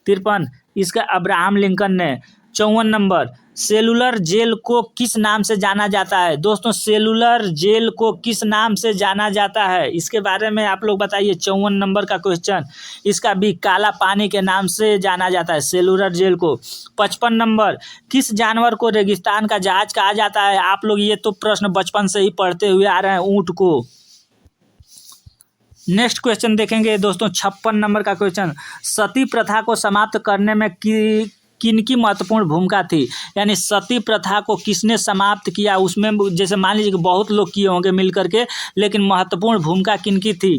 53, इसका अब्राहम लिंकन ने। 54 नंबर, सेलुलर जेल को किस नाम से जाना जाता है? दोस्तों सेलुलर जेल को किस नाम से जाना जाता है, इसके बारे में आप लोग बताइए। 54 नंबर का क्वेश्चन, इसका भी काला पानी के नाम से जाना जाता है सेलुलर जेल को। 55 नंबर, किस जानवर को रेगिस्तान का जहाज कहा जाता है? आप लोग ये तो प्रश्न बचपन से ही पढ़ते हुए आ रहे हैं, ऊंट को। नेक्स्ट क्वेश्चन देखेंगे दोस्तों, 56 नंबर का क्वेश्चन, सती प्रथा को समाप्त करने में किनकी महत्वपूर्ण भूमिका थी? यानी सती प्रथा को किसने समाप्त किया? उसमें जैसे मान लीजिए कि बहुत लोग किए होंगे मिल करके, लेकिन महत्वपूर्ण भूमिका किनकी थी?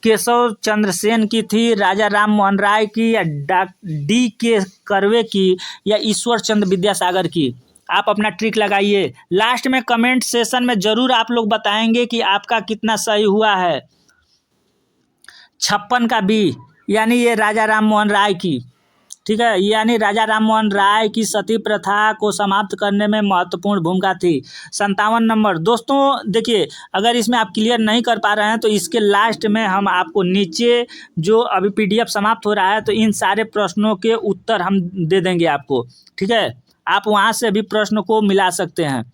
केशव चंद्र सेन की थी, राजा राम मोहन राय की, या डी के कर्वे की, या ईश्वर चंद्र विद्यासागर की? आप अपना ट्रिक लगाइए। लास्ट में कमेंट सेशन में जरूर आप लोग बताएंगे कि आपका कितना सही हुआ है। 56 का बी, यानी ये राजा राम मोहन राय की, ठीक है, यानी राजा राम मोहन राय की सती प्रथा को समाप्त करने में महत्वपूर्ण भूमिका थी। 57 नंबर, दोस्तों देखिए अगर इसमें आप क्लियर नहीं कर पा रहे हैं तो इसके लास्ट में हम आपको नीचे जो अभी PDF समाप्त हो रहा है तो इन सारे प्रश्नों के उत्तर हम दे देंगे आपको, ठीक है, आप वहाँ से भी प्रश्न को मिला सकते हैं।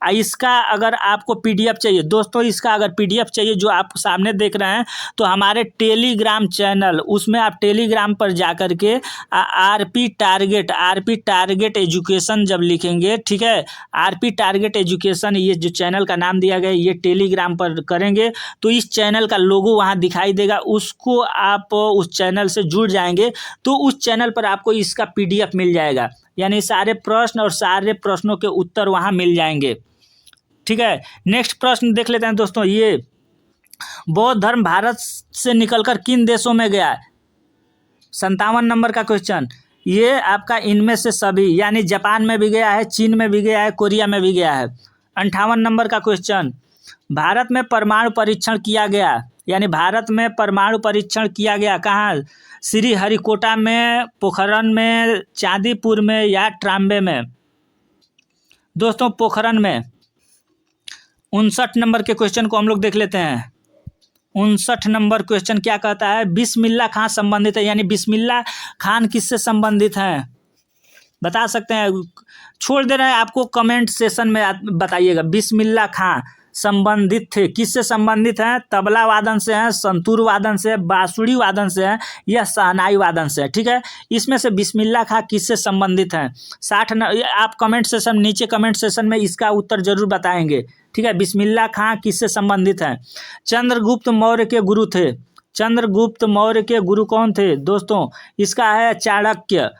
इसका अगर आपको PDF चाहिए दोस्तों, इसका अगर PDF चाहिए जो आप सामने देख रहे हैं तो हमारे टेलीग्राम चैनल, उसमें आप टेलीग्राम पर जा कर के आरपी टारगेट एजुकेशन जब लिखेंगे, ठीक है, आरपी टारगेट एजुकेशन ये जो चैनल का नाम दिया गया है, ये टेलीग्राम पर करेंगे तो इस चैनल का लोगो वहाँ दिखाई देगा, उसको आप उस चैनल से जुड़ जाएंगे तो उस चैनल पर आपको इसका PDF मिल जाएगा, यानी सारे प्रश्न और सारे प्रश्नों के उत्तर वहाँ मिल जाएंगे, ठीक है। नेक्स्ट प्रश्न देख लेते हैं दोस्तों, ये बौद्ध धर्म भारत से निकलकर किन देशों में गया? 57 नंबर का क्वेश्चन। ये आपका इनमें से सभी, यानी जापान में भी गया है, चीन में भी गया है, कोरिया में भी गया है। 58 नंबर का क्वेश्चन। भारत में परमाणु परीक्षण किया गया, यानी भारत में परमाणु परीक्षण किया गया कहाँ? श्रीहरिकोटा में, पोखरण में, चांदीपुर में या ट्राम्बे में? दोस्तों पोखरण में। 59 नंबर के क्वेश्चन को हम लोग देख लेते हैं। 59 नंबर क्वेश्चन क्या कहता है? बिस्मिल्ला खान संबंधित है, यानी बिस्मिल्ला खान किससे संबंधित हैं? बता सकते हैं? छोड़ दे रहे हैं आपको, कमेंट सेशन में बताइएगा। बिस्मिल्ला खान संबंधित थे, किससे संबंधित हैं? तबला वादन से हैं, संतूर वादन से, बांसुरी वादन से हैं या शहनाई वादन से? ठीक है, इसमें से बिस्मिल्ला खान किससे संबंधित हैं? 60 आप कमेंट सेशन, नीचे कमेंट सेशन में इसका उत्तर जरूर बताएंगे। ठीक है, बिस्मिल्ला खां किससे संबंधित हैं? चंद्रगुप्त मौर्य के गुरु थे। चंद्रगुप्त मौर्य के गुरु कौन थे दोस्तों? इसका है चाणक्य।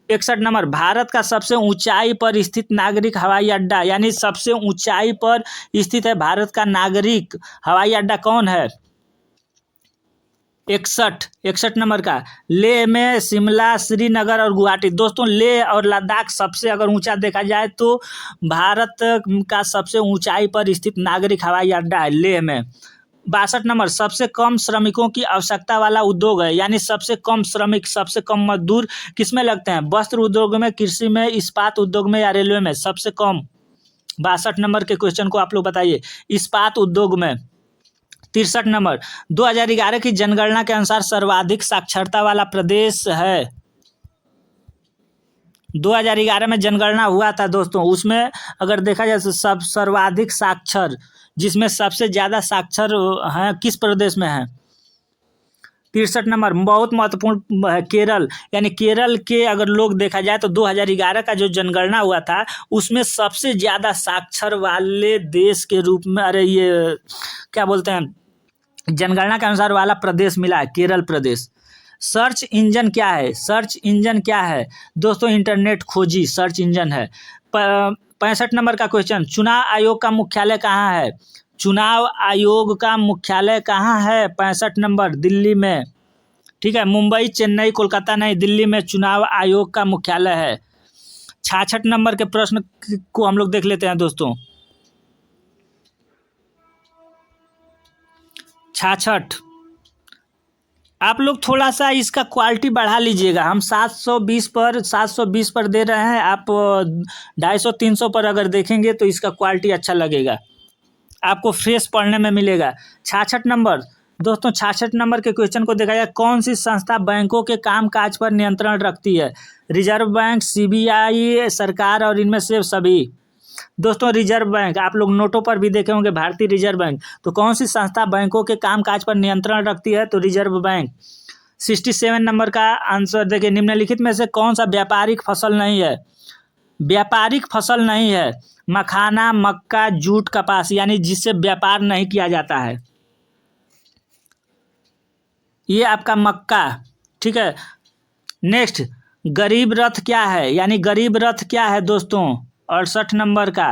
61 नंबर। भारत का सबसे ऊंचाई पर स्थित नागरिक हवाई अड्डा, यानी सबसे ऊंचाई पर स्थित है भारत का नागरिक हवाई अड्डा कौन है? 61 नंबर का। लेह में, शिमला, श्रीनगर और गुवाहाटी। दोस्तों लेह और लद्दाख सबसे अगर ऊंचा देखा जाए तो भारत का सबसे ऊंचाई पर स्थित नागरिक हवाई अड्डा है लेह में। 62 नंबर। सबसे कम श्रमिकों की आवश्यकता वाला उद्योग है, यानी सबसे कम श्रमिक, सबसे कम मजदूर किसमें लगते हैं? वस्त्र उद्योग में, कृषि में, इस्पात उद्योग में या रेलवे में? सबसे कम। 62 नंबर के क्वेश्चन को आप लोग बताइए। इस्पात उद्योग में। 63 नंबर। 2011 की जनगणना के अनुसार सर्वाधिक साक्षरता वाला प्रदेश है? 2011 में जनगणना हुआ था दोस्तों, उसमें अगर देखा जाए तो सब सर्वाधिक साक्षर, जिसमें सबसे ज़्यादा साक्षर हैं किस प्रदेश में है? 63 नंबर। बहुत महत्वपूर्ण है केरल, यानी केरल के अगर लोग देखा जाए तो 2011 का जो जनगणना हुआ था उसमें सबसे ज़्यादा साक्षर वाले देश के रूप में, अरे ये क्या बोलते हैं, जनगणना के अनुसार वाला प्रदेश मिला है केरल प्रदेश। सर्च इंजन क्या है? सर्च इंजन क्या है दोस्तों? इंटरनेट खोजी सर्च इंजन है। 65 नंबर का क्वेश्चन। चुनाव आयोग का मुख्यालय कहाँ है? चुनाव आयोग का मुख्यालय कहाँ है? 65 नंबर। दिल्ली में। ठीक है, मुंबई, चेन्नई, कोलकाता नहीं, दिल्ली में चुनाव आयोग का मुख्यालय है। 66 नंबर के प्रश्न को हम लोग देख लेते हैं दोस्तों। 66। आप लोग थोड़ा सा इसका क्वालिटी बढ़ा लीजिएगा। हम 720 पर दे रहे हैं, आप 250-300 पर अगर देखेंगे तो इसका क्वालिटी अच्छा लगेगा, आपको फ्रेश पढ़ने में मिलेगा। 66 नंबर दोस्तों। 66 नंबर के क्वेश्चन को देखा जाए, कौन सी संस्था बैंकों के कामकाज पर नियंत्रण रखती है? रिजर्व बैंक, सीबीआई, सरकार और इनमें से सभी? दोस्तों रिजर्व बैंक। आप लोग नोटों पर भी देखे होंगे भारतीय रिजर्व बैंक। तो कौन सी संस्था बैंकों के कामकाज पर नियंत्रण रखती है? तो रिजर्व बैंक। 67 नंबर का आंसर देखिए, निम्नलिखित में से कौन सा व्यापारिक फसल नहीं है? व्यापारिक फसल नहीं है मखाना, मक्का, जूट, कपास, यानी जिससे व्यापार नहीं किया जाता है। ये आपका मक्का। ठीक है, नेक्स्ट। गरीब रथ क्या है? यानी गरीब रथ क्या है दोस्तों? 68 नंबर का।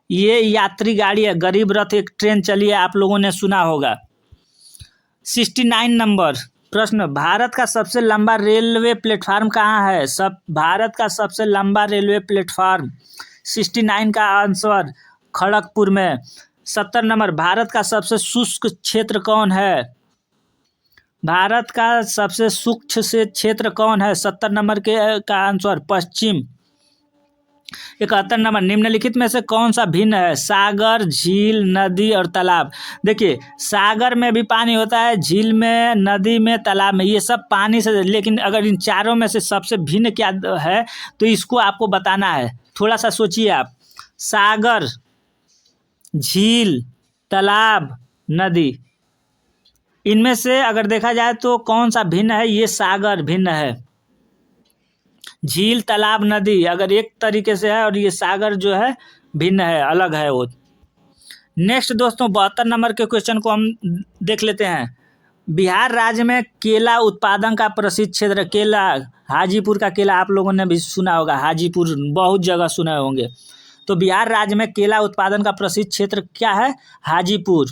ये यात्री गाड़ी है गरीब रथ, एक ट्रेन चली है, आप लोगों ने सुना होगा। 69 नंबर प्रश्न। भारत का सबसे लंबा रेलवे प्लेटफार्म कहाँ है? भारत का सबसे लंबा रेलवे प्लेटफार्म 69 का आंसर खड़गपुर में। 70 नंबर। भारत का सबसे शुष्क क्षेत्र कौन है? भारत का सबसे शुष्क से क्षेत्र कौन है? 70 नंबर का आंसर पश्चिम। 71 नंबर। निम्नलिखित में से कौन सा भिन्न है? सागर, झील, नदी और तालाब। देखिए सागर में भी पानी होता है, झील में, नदी में, तालाब में, ये सब पानी से, लेकिन अगर इन चारों में से सबसे भिन्न क्या है तो इसको आपको बताना है। थोड़ा सा सोचिए आप। सागर, झील, तालाब, नदी, इनमें से अगर देखा जाए तो कौन सा भिन्न है? ये सागर भिन्न है। झील, तालाब, नदी अगर एक तरीके से है और ये सागर जो है भिन्न है, अलग है वो। नेक्स्ट दोस्तों 72 नंबर के क्वेश्चन को हम देख लेते हैं। बिहार राज्य में केला उत्पादन का प्रसिद्ध क्षेत्र, केला, हाजीपुर का केला आप लोगों ने भी सुना होगा, हाजीपुर बहुत जगह सुने होंगे। तो बिहार राज्य में केला उत्पादन का प्रसिद्ध क्षेत्र क्या है? हाजीपुर।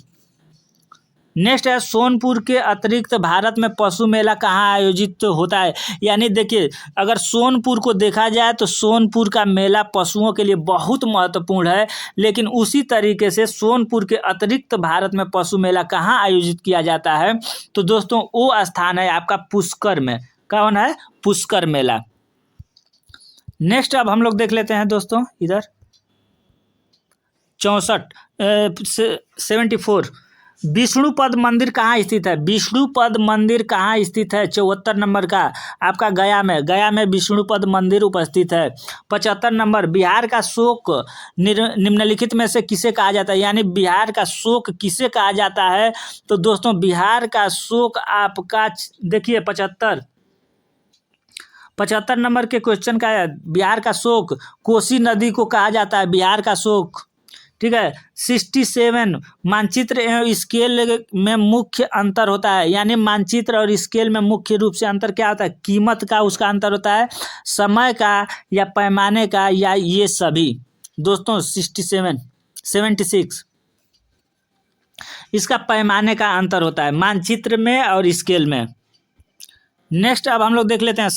नेक्स्ट है सोनपुर के अतिरिक्त भारत में पशु मेला कहाँ आयोजित होता है। यानी देखिए, अगर सोनपुर को देखा जाए तो सोनपुर का मेला पशुओं के लिए बहुत महत्वपूर्ण है, लेकिन उसी तरीके से सोनपुर के अतिरिक्त भारत में पशु मेला कहाँ आयोजित किया जाता है, तो दोस्तों वो स्थान है आपका पुष्कर में। कौन है? पुष्कर मेला। नेक्स्ट अब हम लोग देख लेते हैं दोस्तों इधर 74 विष्णुपद मंदिर कहाँ स्थित है। विष्णुपद मंदिर कहाँ स्थित है? 74 नंबर का आपका गया में विष्णुपद मंदिर उपस्थित है। 75 नंबर बिहार का शोक निम्नलिखित में से किसे कहा जाता है। यानी बिहार का शोक किसे कहा जाता है, तो दोस्तों बिहार का शोक आपका देखिए 75 नंबर के क्वेश्चन का है, बिहार का शोक कोसी नदी को कहा जाता है बिहार का शोक। ठीक है। 67 मानचित्र एवं स्केल में मुख्य अंतर होता है। यानी मानचित्र और स्केल में मुख्य रूप से अंतर क्या होता है? कीमत का उसका अंतर होता है, समय का या पैमाने का, या ये सभी। दोस्तों 76 इसका पैमाने का अंतर होता है मानचित्र में और स्केल में। नेक्स्ट अब हम लोग देख लेते हैं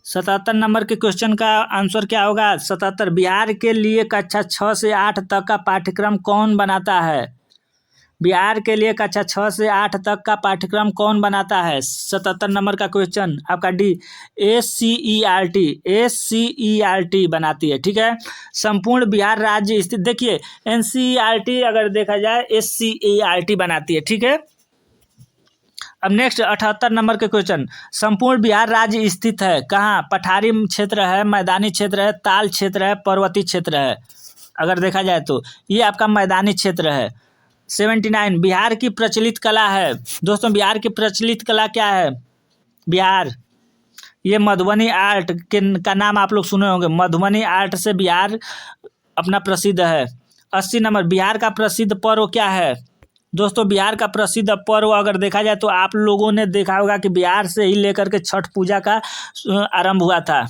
77 नंबर के क्वेश्चन का आंसर क्या होगा। 77 बिहार के लिए कक्षा 6 से 8 तक का पाठ्यक्रम कौन बनाता है। बिहार के लिए कक्षा 6 से 8 तक का पाठ्यक्रम कौन बनाता है। 77 नंबर का क्वेश्चन आपका डी SCERT बनाती है। ठीक है। संपूर्ण बिहार राज्य स्थित, देखिए NCERT अगर देखा जाए SCERT बनाती है। ठीक है। अब नेक्स्ट 78 नंबर के क्वेश्चन, संपूर्ण बिहार राज्य स्थित है कहाँ। पठारी क्षेत्र है, मैदानी क्षेत्र है, ताल क्षेत्र है, पर्वतीय क्षेत्र है। अगर देखा जाए तो ये आपका मैदानी क्षेत्र है। 79 बिहार की प्रचलित कला है। दोस्तों बिहार की प्रचलित कला क्या है। बिहार ये मधुबनी आर्ट का नाम आप लोग सुने होंगे। मधुबनी आर्ट से बिहार अपना प्रसिद्ध है। 80 नंबर बिहार का प्रसिद्ध पर्व क्या है। दोस्तों बिहार का प्रसिद्ध पर्व अगर देखा जाए तो आप लोगों ने देखा होगा कि बिहार से ही लेकर के छठ पूजा का आरंभ हुआ था।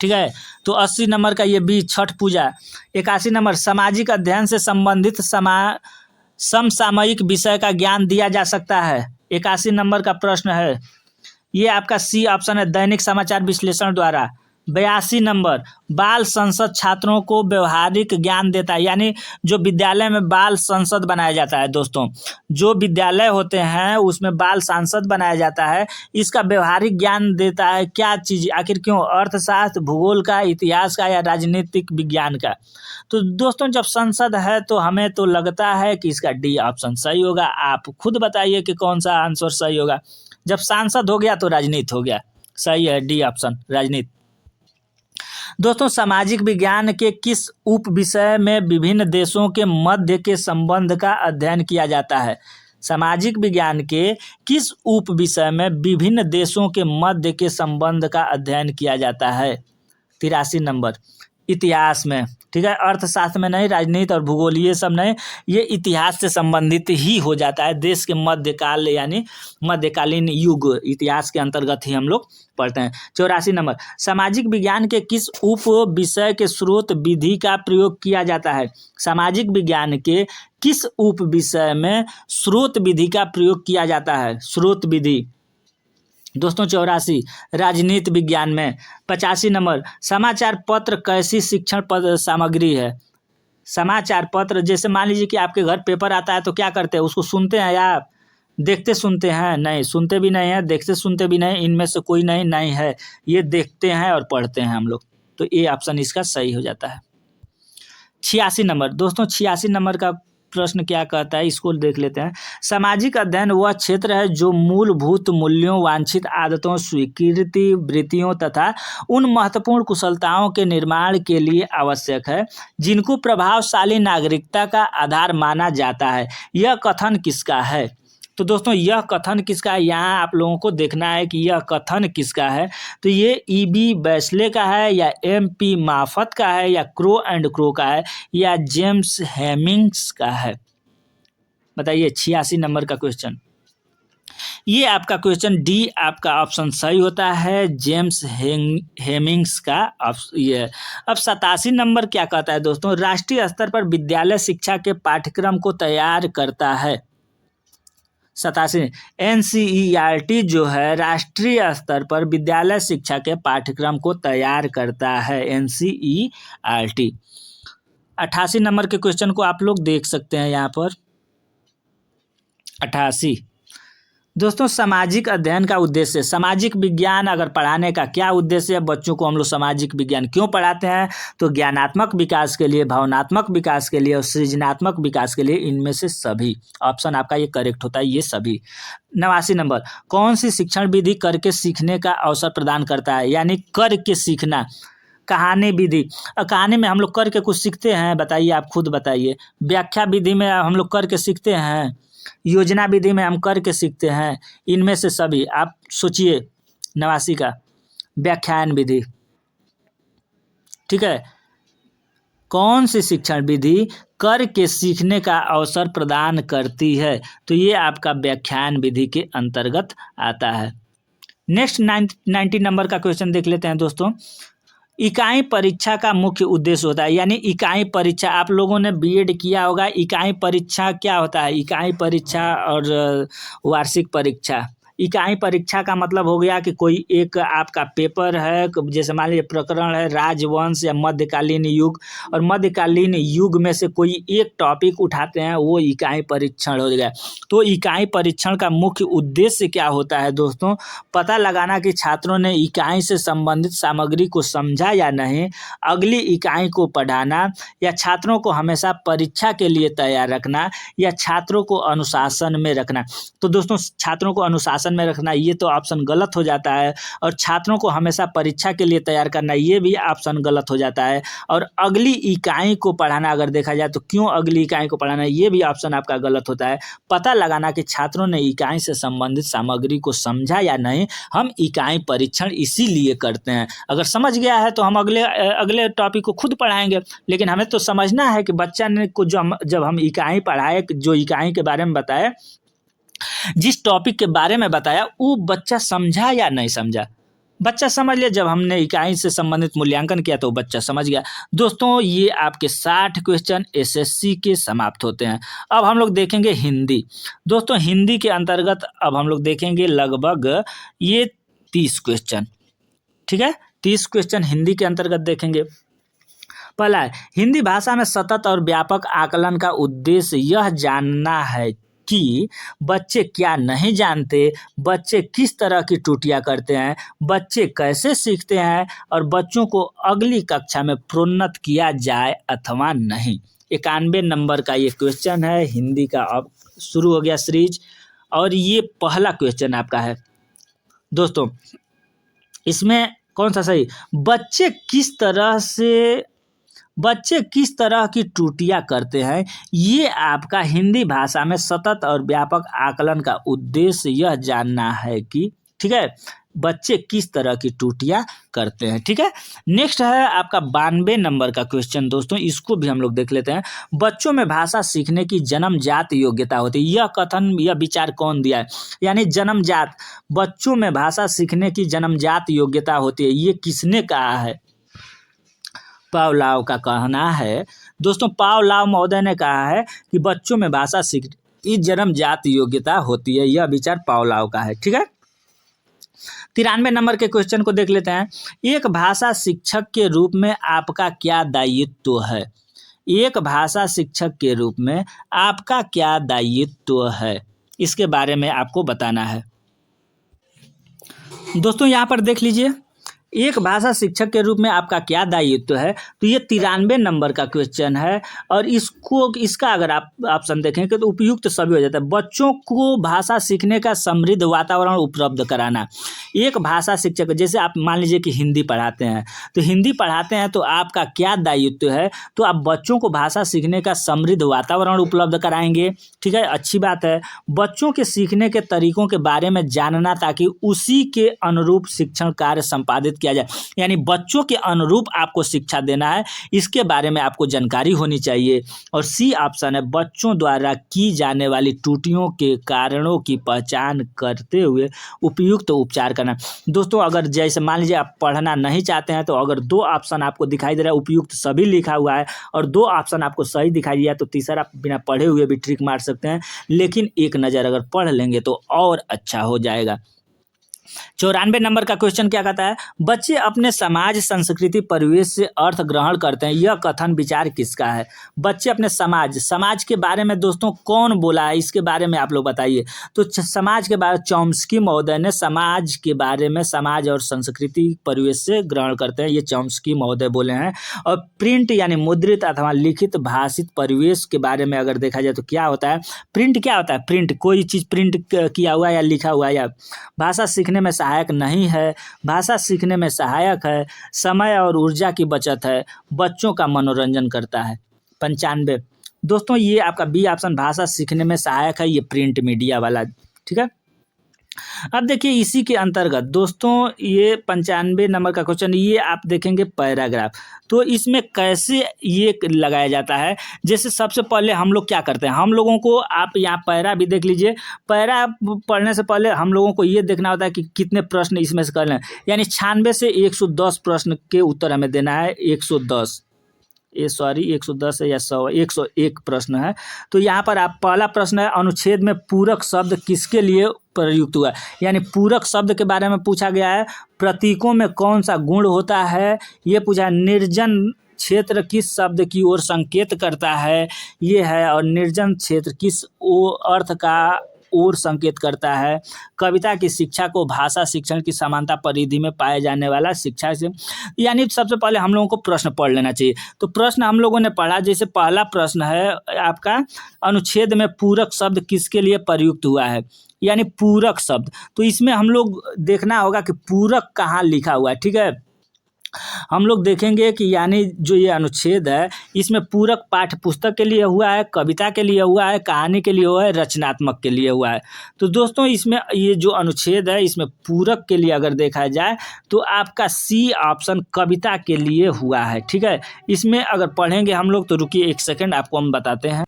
ठीक है। तो 80 नंबर का ये भी छठ पूजा। 81 नंबर सामाजिक अध्ययन से संबंधित समसामयिक विषय का ज्ञान दिया जा सकता है। 81 नंबर का प्रश्न है, ये आपका सी ऑप्शन है, दैनिक समाचार विश्लेषण द्वारा। 82 नंबर बाल संसद छात्रों को व्यवहारिक ज्ञान देता है। यानी जो विद्यालय में बाल संसद बनाया जाता है, दोस्तों जो विद्यालय होते हैं उसमें बाल संसद बनाया जाता है, इसका व्यवहारिक ज्ञान देता है। क्या चीज़, आखिर क्यों? अर्थशास्त्र, भूगोल का, इतिहास का, या राजनीतिक विज्ञान का। तो दोस्तों जब संसद है तो हमें तो लगता है कि इसका डी ऑप्शन सही होगा। आप खुद बताइए कि कौन सा आंसर सही होगा। जब सांसद हो गया तो राजनीति हो गया। सही है डी ऑप्शन, राजनीति। दोस्तों सामाजिक विज्ञान के किस उप विषय में विभिन्न देशों के मध्य के संबंध का अध्ययन किया जाता है। सामाजिक विज्ञान के किस उप विषय में विभिन्न देशों के मध्य के संबंध का अध्ययन किया जाता है। 83 नंबर इतिहास में। ठीक है। अर्थशास्त्र में नहीं, राजनीति और भूगोल ये सब नहीं, ये इतिहास से संबंधित ही हो जाता है। देश के मध्यकाल यानी मध्यकालीन युग इतिहास के अंतर्गत ही हम लोग पढ़ते हैं। 84 नंबर सामाजिक विज्ञान के किस उप विषय के स्रोत विधि का प्रयोग किया जाता है। सामाजिक विज्ञान के किस उप विषय में स्रोत विधि का प्रयोग किया जाता है। स्रोत विधि दोस्तों 84 राजनीति विज्ञान में। 85 नंबर समाचार पत्र कैसी शिक्षण सामग्री है। समाचार पत्र जैसे मान लीजिए कि आपके घर पेपर आता है तो क्या करते हैं, उसको सुनते हैं या देखते सुनते हैं। नहीं, सुनते भी नहीं है, देखते सुनते भी नहीं, इनमें से कोई नहीं है। ये देखते हैं और पढ़ते हैं हम लोग। तो ये ऑप्शन इसका सही हो जाता है। 86 नंबर दोस्तों 86 नंबर का प्रश्न क्या कहता है, इसको देख लेते हैं। सामाजिक अध्ययन वह क्षेत्र है जो मूलभूत मूल्यों, वांछित आदतों, स्वीकृति वृत्तियों तथा उन महत्वपूर्ण कुशलताओं के निर्माण के लिए आवश्यक है जिनको प्रभावशाली नागरिकता का आधार माना जाता है। यह कथन किसका है। तो दोस्तों यह कथन किसका है, यहाँ आप लोगों को देखना है कि यह कथन किसका है। तो ये E.B. बैचले का है, या M.P. माफत का है, या क्रो एंड क्रो का है, या जेम्स हेमिंग्स का है। बताइए 86 नंबर का क्वेश्चन। ये आपका क्वेश्चन डी आपका ऑप्शन सही होता है, जेम्स हेमिंग्स का ये। अब 87 नंबर क्या कहता है दोस्तों, राष्ट्रीय स्तर पर विद्यालय शिक्षा के पाठ्यक्रम को तैयार करता है। 87 NCERT जो है राष्ट्रीय स्तर पर विद्यालय शिक्षा के पाठ्यक्रम को तैयार करता है, NCERT। 88 नंबर के क्वेश्चन को आप लोग देख सकते हैं यहाँ पर। 88 दोस्तों, सामाजिक अध्ययन का उद्देश्य, सामाजिक विज्ञान अगर पढ़ाने का क्या उद्देश्य है, बच्चों को हम लोग सामाजिक विज्ञान क्यों पढ़ाते हैं, तो ज्ञानात्मक विकास के लिए, भावनात्मक विकास के लिए और सृजनात्मक विकास के लिए, इनमें से सभी। ऑप्शन आपका ये करेक्ट होता है, ये सभी। 89 नंबर, कौन सी शिक्षण विधि करके सीखने का अवसर प्रदान करता है, यानी करके सीखना। कहानी विधि, कहानी में हम लोग करके कुछ सीखते हैं, बताइए, आप खुद बताइए। व्याख्या विधि में हम लोग करके सीखते हैं, योजना विधि में हम करके सीखते हैं, इनमें से सभी। आप सोचिए 89 का, व्याख्यान विधि, ठीक है। कौन सी शिक्षण विधि करके सीखने का अवसर प्रदान करती है, तो ये आपका व्याख्यान विधि के अंतर्गत आता है। नेक्स्ट 90 नंबर का क्वेश्चन देख लेते हैं दोस्तों। इकाई परीक्षा का मुख्य उद्देश्य होता है, यानी इकाई परीक्षा, आप लोगों ने बीएड किया होगा, इकाई परीक्षा क्या होता है, इकाई परीक्षा और वार्षिक परीक्षा। इकाई परीक्षा का मतलब हो गया कि कोई एक आपका पेपर है, जैसे मान लीजिए प्रकरण है राजवंश या मध्यकालीन युग, और मध्यकालीन युग में से कोई एक टॉपिक उठाते हैं, वो इकाई परीक्षण हो गया। तो इकाई परीक्षण का मुख्य उद्देश्य क्या होता है दोस्तों, पता लगाना कि छात्रों ने इकाई से संबंधित सामग्री को समझा या नहीं, अगली इकाई को पढ़ाना, या छात्रों को हमेशा परीक्षा के लिए तैयार रखना, या छात्रों को अनुशासन में रखना। तो दोस्तों, छात्रों को अनुशासन में रखना, ये तो ऑप्शन गलत हो जाता है, और छात्रों को हमेशा परीक्षा के लिए तैयार करना, ये भी ऑप्शन गलत हो जाता है। और अगली इकाई को पढ़ाना अगर देखा जाए तो क्यों अगली इकाई को पढ़ाना, ये भी ऑप्शन आपका गलत होता है। पता लगाना कि छात्रों ने इकाई से संबंधित सामग्री को समझा या नहीं, हम इकाई परीक्षण इसीलिए करते हैं। अगर समझ गया है तो हम अगले टॉपिक को खुद पढ़ाएंगे, लेकिन हमें तो समझना है कि बच्चा ने को जब हम इकाई पढ़ाए, जो इकाई के बारे में बताए, जिस टॉपिक के बारे में बताया, वो बच्चा समझा या नहीं समझा। बच्चा समझ लिया, जब हमने इकाई से संबंधित मूल्यांकन किया तो बच्चा समझ गया। दोस्तों, ये आपके 60 क्वेश्चन एसएससी के समाप्त होते हैं। अब हम लोग देखेंगे हिंदी। दोस्तों, हिंदी के अंतर्गत अब हम लोग देखेंगे लगभग ये 30 क्वेश्चन, ठीक है। 30 क्वेश्चन हिंदी के अंतर्गत देखेंगे। पहला है, हिंदी भाषा में सतत और व्यापक आकलन का उद्देश्य यह जानना है कि बच्चे क्या नहीं जानते, बच्चे किस तरह की त्रुटियां करते हैं, बच्चे कैसे सीखते हैं, और बच्चों को अगली कक्षा में प्रोन्नत किया जाए अथवा नहीं। 91 नंबर का ये क्वेश्चन है हिंदी का। अब शुरू हो गया सीरीज, और ये पहला क्वेश्चन आपका है दोस्तों। इसमें कौन सा सही, बच्चे किस तरह की त्रुटियां करते हैं, ये आपका हिंदी भाषा में सतत और व्यापक आकलन का उद्देश्य यह जानना है कि, ठीक है, बच्चे किस तरह की त्रुटियां करते हैं, ठीक है। नेक्स्ट है आपका 92 नंबर का क्वेश्चन दोस्तों, इसको भी हम लोग देख लेते हैं। बच्चों में भाषा सीखने की जन्मजात योग्यता होती है, यह कथन, यह विचार कौन दिया है, यानी जन्मजात, बच्चों में भाषा सीखने की जन्मजात योग्यता होती है, ये किसने कहा है, पावलोव का कहना है दोस्तों। पावलोव महोदय ने कहा है कि बच्चों में भाषा सीखने की जन्मजात योग्यता होती है, यह विचार पावलोव का है, ठीक है। 93 नंबर के क्वेश्चन को देख लेते हैं। एक भाषा शिक्षक के रूप में आपका क्या दायित्व है, एक भाषा शिक्षक के रूप में आपका क्या दायित्व है, इसके बारे में आपको बताना है। दोस्तों, यहाँ पर देख लीजिए, एक भाषा शिक्षक के रूप में आपका क्या दायित्व है, तो ये 93 नंबर का क्वेश्चन है, और इसका अगर आप ऑप्शन देखेंगे तो उपयुक्त सभी हो जाता है। बच्चों को भाषा सीखने का समृद्ध वातावरण उपलब्ध कराना। एक भाषा शिक्षक, जैसे आप मान लीजिए कि हिंदी पढ़ाते हैं, तो हिंदी पढ़ाते हैं तो आपका क्या दायित्व है, तो आप बच्चों को भाषा सीखने का समृद्ध वातावरण उपलब्ध कराएंगे, ठीक है, अच्छी बात है। बच्चों के सीखने के तरीकों के बारे में जानना, ताकि उसी के अनुरूप शिक्षण कार्य संपादित किया जाए, यानी बच्चों के अनुरूप आपको शिक्षा देना है, इसके बारे में आपको जानकारी होनी चाहिए। और सी ऑप्शन है बच्चों द्वारा की जाने वाली त्रुटियों के कारणों की पहचान करते हुए उपयुक्त उपचार करना। दोस्तों अगर जैसे मान लीजिए आप पढ़ना नहीं चाहते हैं, तो अगर 2 ऑप्शन आपको दिखाई दे रहा है, उपयुक्त सभी लिखा हुआ है और 2 ऑप्शन आपको सही दिखाई दिया, तो तीसरा आप बिना पढ़े हुए भी ट्रिक मार सकते हैं, लेकिन एक नज़र अगर पढ़ लेंगे तो और अच्छा हो जाएगा। 94 नंबर का क्वेश्चन क्या कहता है, बच्चे अपने समाज संस्कृति परिवेश से अर्थ ग्रहण करते हैं, यह कथन विचार किसका है। बच्चे अपने समाज के बारे में दोस्तों कौन बोला है, इसके बारे में आप लोग बताइए। तो समाज के बारे में चॉम्स्की महोदय ने समाज के बारे में समाज और संस्कृति परिवेश से ग्रहण करते हैं, ये चॉम्स्की महोदय बोले हैं। और प्रिंट यानी मुद्रित अथवा लिखित भाषित परिवेश के बारे में अगर देखा जाए तो क्या होता है, प्रिंट क्या होता है, प्रिंट कोई चीज़ प्रिंट किया हुआ या लिखा हुआ या भाषा सीखने में सहायक नहीं है, भाषा सीखने में सहायक है, समय और ऊर्जा की बचत है, बच्चों का मनोरंजन करता है। 95 दोस्तों ये आपका बी ऑप्शन भाषा सीखने में सहायक है, ये प्रिंट मीडिया वाला, ठीक है। अब देखिए इसी के अंतर्गत दोस्तों ये 95 नंबर का क्वेश्चन, ये आप देखेंगे पैराग्राफ, तो इसमें कैसे ये लगाया जाता है। जैसे सबसे पहले हम लोग क्या करते हैं, हम लोगों को आप यहाँ पैरा भी देख लीजिए, पैरा पढ़ने से पहले हम लोगों को ये देखना होता है कि कितने प्रश्न इसमें से करना है, यानी 96 से 110 प्रश्न के उत्तर हमें देना है। 110 110 है या 100, 101 प्रश्न है। तो यहाँ पर आप पहला प्रश्न है, अनुच्छेद में पूरक शब्द किसके लिए प्रयुक्त हुआ, यानी पूरक शब्द के बारे में पूछा गया है। प्रतीकों में कौन सा गुण होता है, ये पूछा है। निर्जन क्षेत्र किस शब्द की ओर संकेत करता है, ये है। और निर्जन क्षेत्र किस अर्थ का ओर संकेत करता है। कविता की शिक्षा को भाषा शिक्षण की समानता परिधि में पाए जाने वाला शिक्षा से, यानी सबसे पहले हम लोगों को प्रश्न पढ़ लेना चाहिए। तो प्रश्न हम लोगों ने पढ़ा, जैसे पहला प्रश्न है आपका, अनुच्छेद में पूरक शब्द किसके लिए प्रयुक्त हुआ है, यानी पूरक शब्द। तो इसमें हम लोग देखना होगा कि पूरक कहाँ लिखा हुआ है, ठीक है। हम लोग देखेंगे कि यानी जो ये अनुच्छेद है इसमें पूरक पाठ्य पुस्तक के लिए हुआ है, कविता के लिए हुआ है, कहानी के लिए हुआ है, रचनात्मक के लिए हुआ है। तो दोस्तों इसमें ये जो अनुच्छेद है इसमें पूरक के लिए अगर देखा जाए तो आपका सी ऑप्शन कविता के लिए हुआ है, ठीक है। इसमें अगर पढ़ेंगे हम लोग तो रुकिए एक सेकेंड, आपको हम बताते हैं।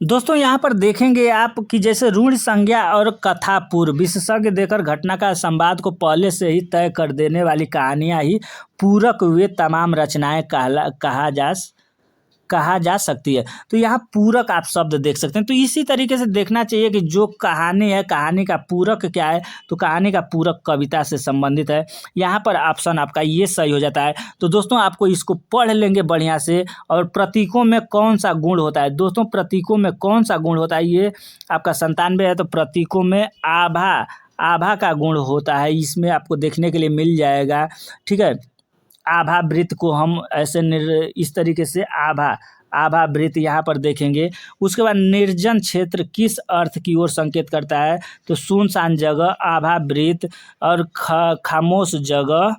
दोस्तों यहाँ पर देखेंगे आप कि जैसे ऋण संज्ञा और कथा पूर्व विशेषज्ञ देकर घटना का संवाद को पहले से ही तय कर देने वाली कहानियाँ ही पूरक वे तमाम रचनाएं कहा जा सकती है। तो यहाँ पूरक आप शब्द देख सकते हैं। तो इसी तरीके से देखना चाहिए कि जो कहानी है, कहानी का पूरक क्या है, तो कहानी का पूरक कविता से संबंधित है। यहाँ पर ऑप्शन आपका ये सही हो जाता है। तो दोस्तों आपको इसको पढ़ लेंगे बढ़िया से। और प्रतीकों में कौन सा गुण होता है, दोस्तों प्रतीकों में कौन सा गुण होता है, ये आपका 97 है। तो प्रतीकों में आभा का गुण होता है, इसमें आपको देखने के लिए मिल जाएगा, ठीक है। आभा वृत्त को हम ऐसे इस तरीके से आभा वृत्त यहाँ पर देखेंगे। उसके बाद निर्जन क्षेत्र किस अर्थ की ओर संकेत करता है, तो सुनसान जगह, आभा वृत्त। और खामोश जगह,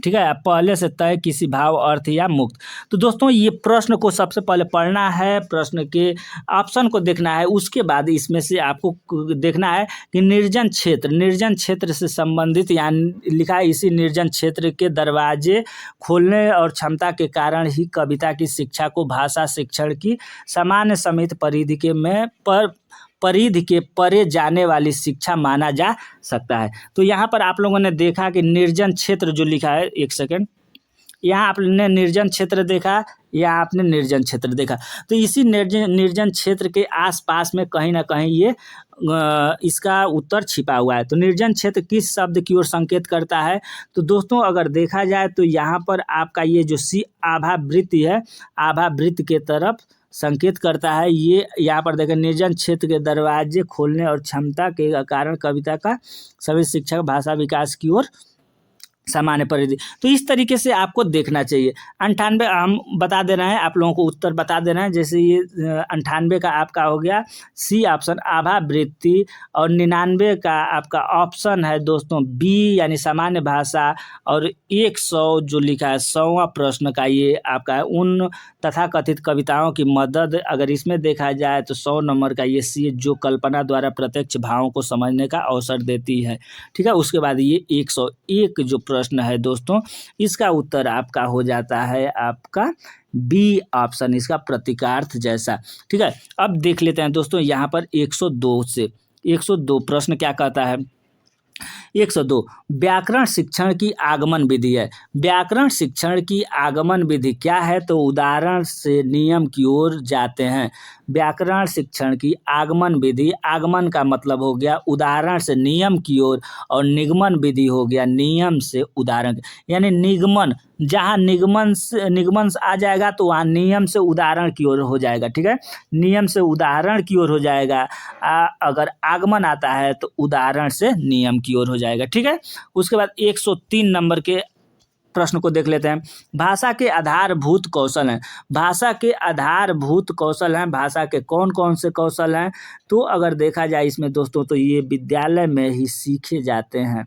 ठीक है, पहले से तय किसी भाव अर्थ या मुक्त। तो दोस्तों ये प्रश्न को सबसे पहले पढ़ना है, प्रश्न के ऑप्शन को देखना है, उसके बाद इसमें से आपको देखना है कि निर्जन क्षेत्र से संबंधित, यानी लिखा है इसी निर्जन क्षेत्र के दरवाजे खोलने और क्षमता के कारण ही कविता की शिक्षा को भाषा शिक्षण की सामान्य समित परिधि के परे जाने वाली शिक्षा माना जा सकता है। तो यहाँ पर आप लोगों ने देखा कि निर्जन क्षेत्र जो लिखा है, एक सेकेंड, यहाँ आपने निर्जन क्षेत्र देखा, यहाँ आपने निर्जन क्षेत्र देखा। तो इसी निर्जन क्षेत्र के आसपास में कहीं ना कहीं ये इसका उत्तर छिपा हुआ है। तो निर्जन क्षेत्र किस शब्द की ओर संकेत करता है, तो दोस्तों अगर देखा जाए तो यहाँ पर आपका ये जो सी आभा वृत्ति है, आभा वृत्त के तरफ संकेत करता है। ये यहाँ पर देखें, निर्जन क्षेत्र के दरवाजे खोलने और क्षमता के कारण कविता का सभी शिक्षक भाषा विकास की ओर सामान्य परिधि। तो इस तरीके से आपको देखना चाहिए। 98 हम बता दे रहे हैं, आप लोगों को उत्तर बता दे रहे हैं। जैसे ये 98 का आपका हो गया सी ऑप्शन आभावृत्ति, और 99 का आपका ऑप्शन है दोस्तों बी यानी सामान्य भाषा, और 100 जो लिखा है 100वां प्रश्न का ये आपका है उन तथाकथित कविताओं की मदद। अगर इसमें देखा जाए तो 100 नंबर का ये सी जो कल्पना द्वारा प्रत्यक्ष भावों को समझने का अवसर देती है। ठीक है, उसके बाद ये 101 जो प्रश्न है दोस्तों, इसका उत्तर आपका हो जाता है आपका बी ऑप्शन, इसका प्रतीकार्थ जैसा। ठीक है, अब देख लेते हैं दोस्तों यहाँ पर 102 से 102 प्रश्न क्या कहता है। 102 व्याकरण शिक्षण की आगमन विधि है। व्याकरण शिक्षण की आगमन विधि क्या है, तो उदाहरण से नियम की ओर जाते हैं। व्याकरण शिक्षण की आगमन विधि, आगमन का मतलब हो गया उदाहरण से नियम की ओर, और निगमन विधि हो गया नियम से उदाहरण, यानी निगमन, जहाँ निगमन आ जाएगा तो वहाँ नियम से उदाहरण की ओर हो जाएगा। ठीक है, नियम से उदाहरण की ओर हो जाएगा। अगर आगमन आता है तो उदाहरण से नियम की ओर हो जाएगा। ठीक है, उसके बाद 103 नंबर के प्रश्न को देख लेते हैं। भाषा के आधारभूत कौशल हैं। भाषा के आधारभूत कौशल हैं, भाषा के कौन कौन से कौशल हैं, तो अगर देखा जाए इसमें दोस्तों तो ये विद्यालय में ही सीखे जाते हैं,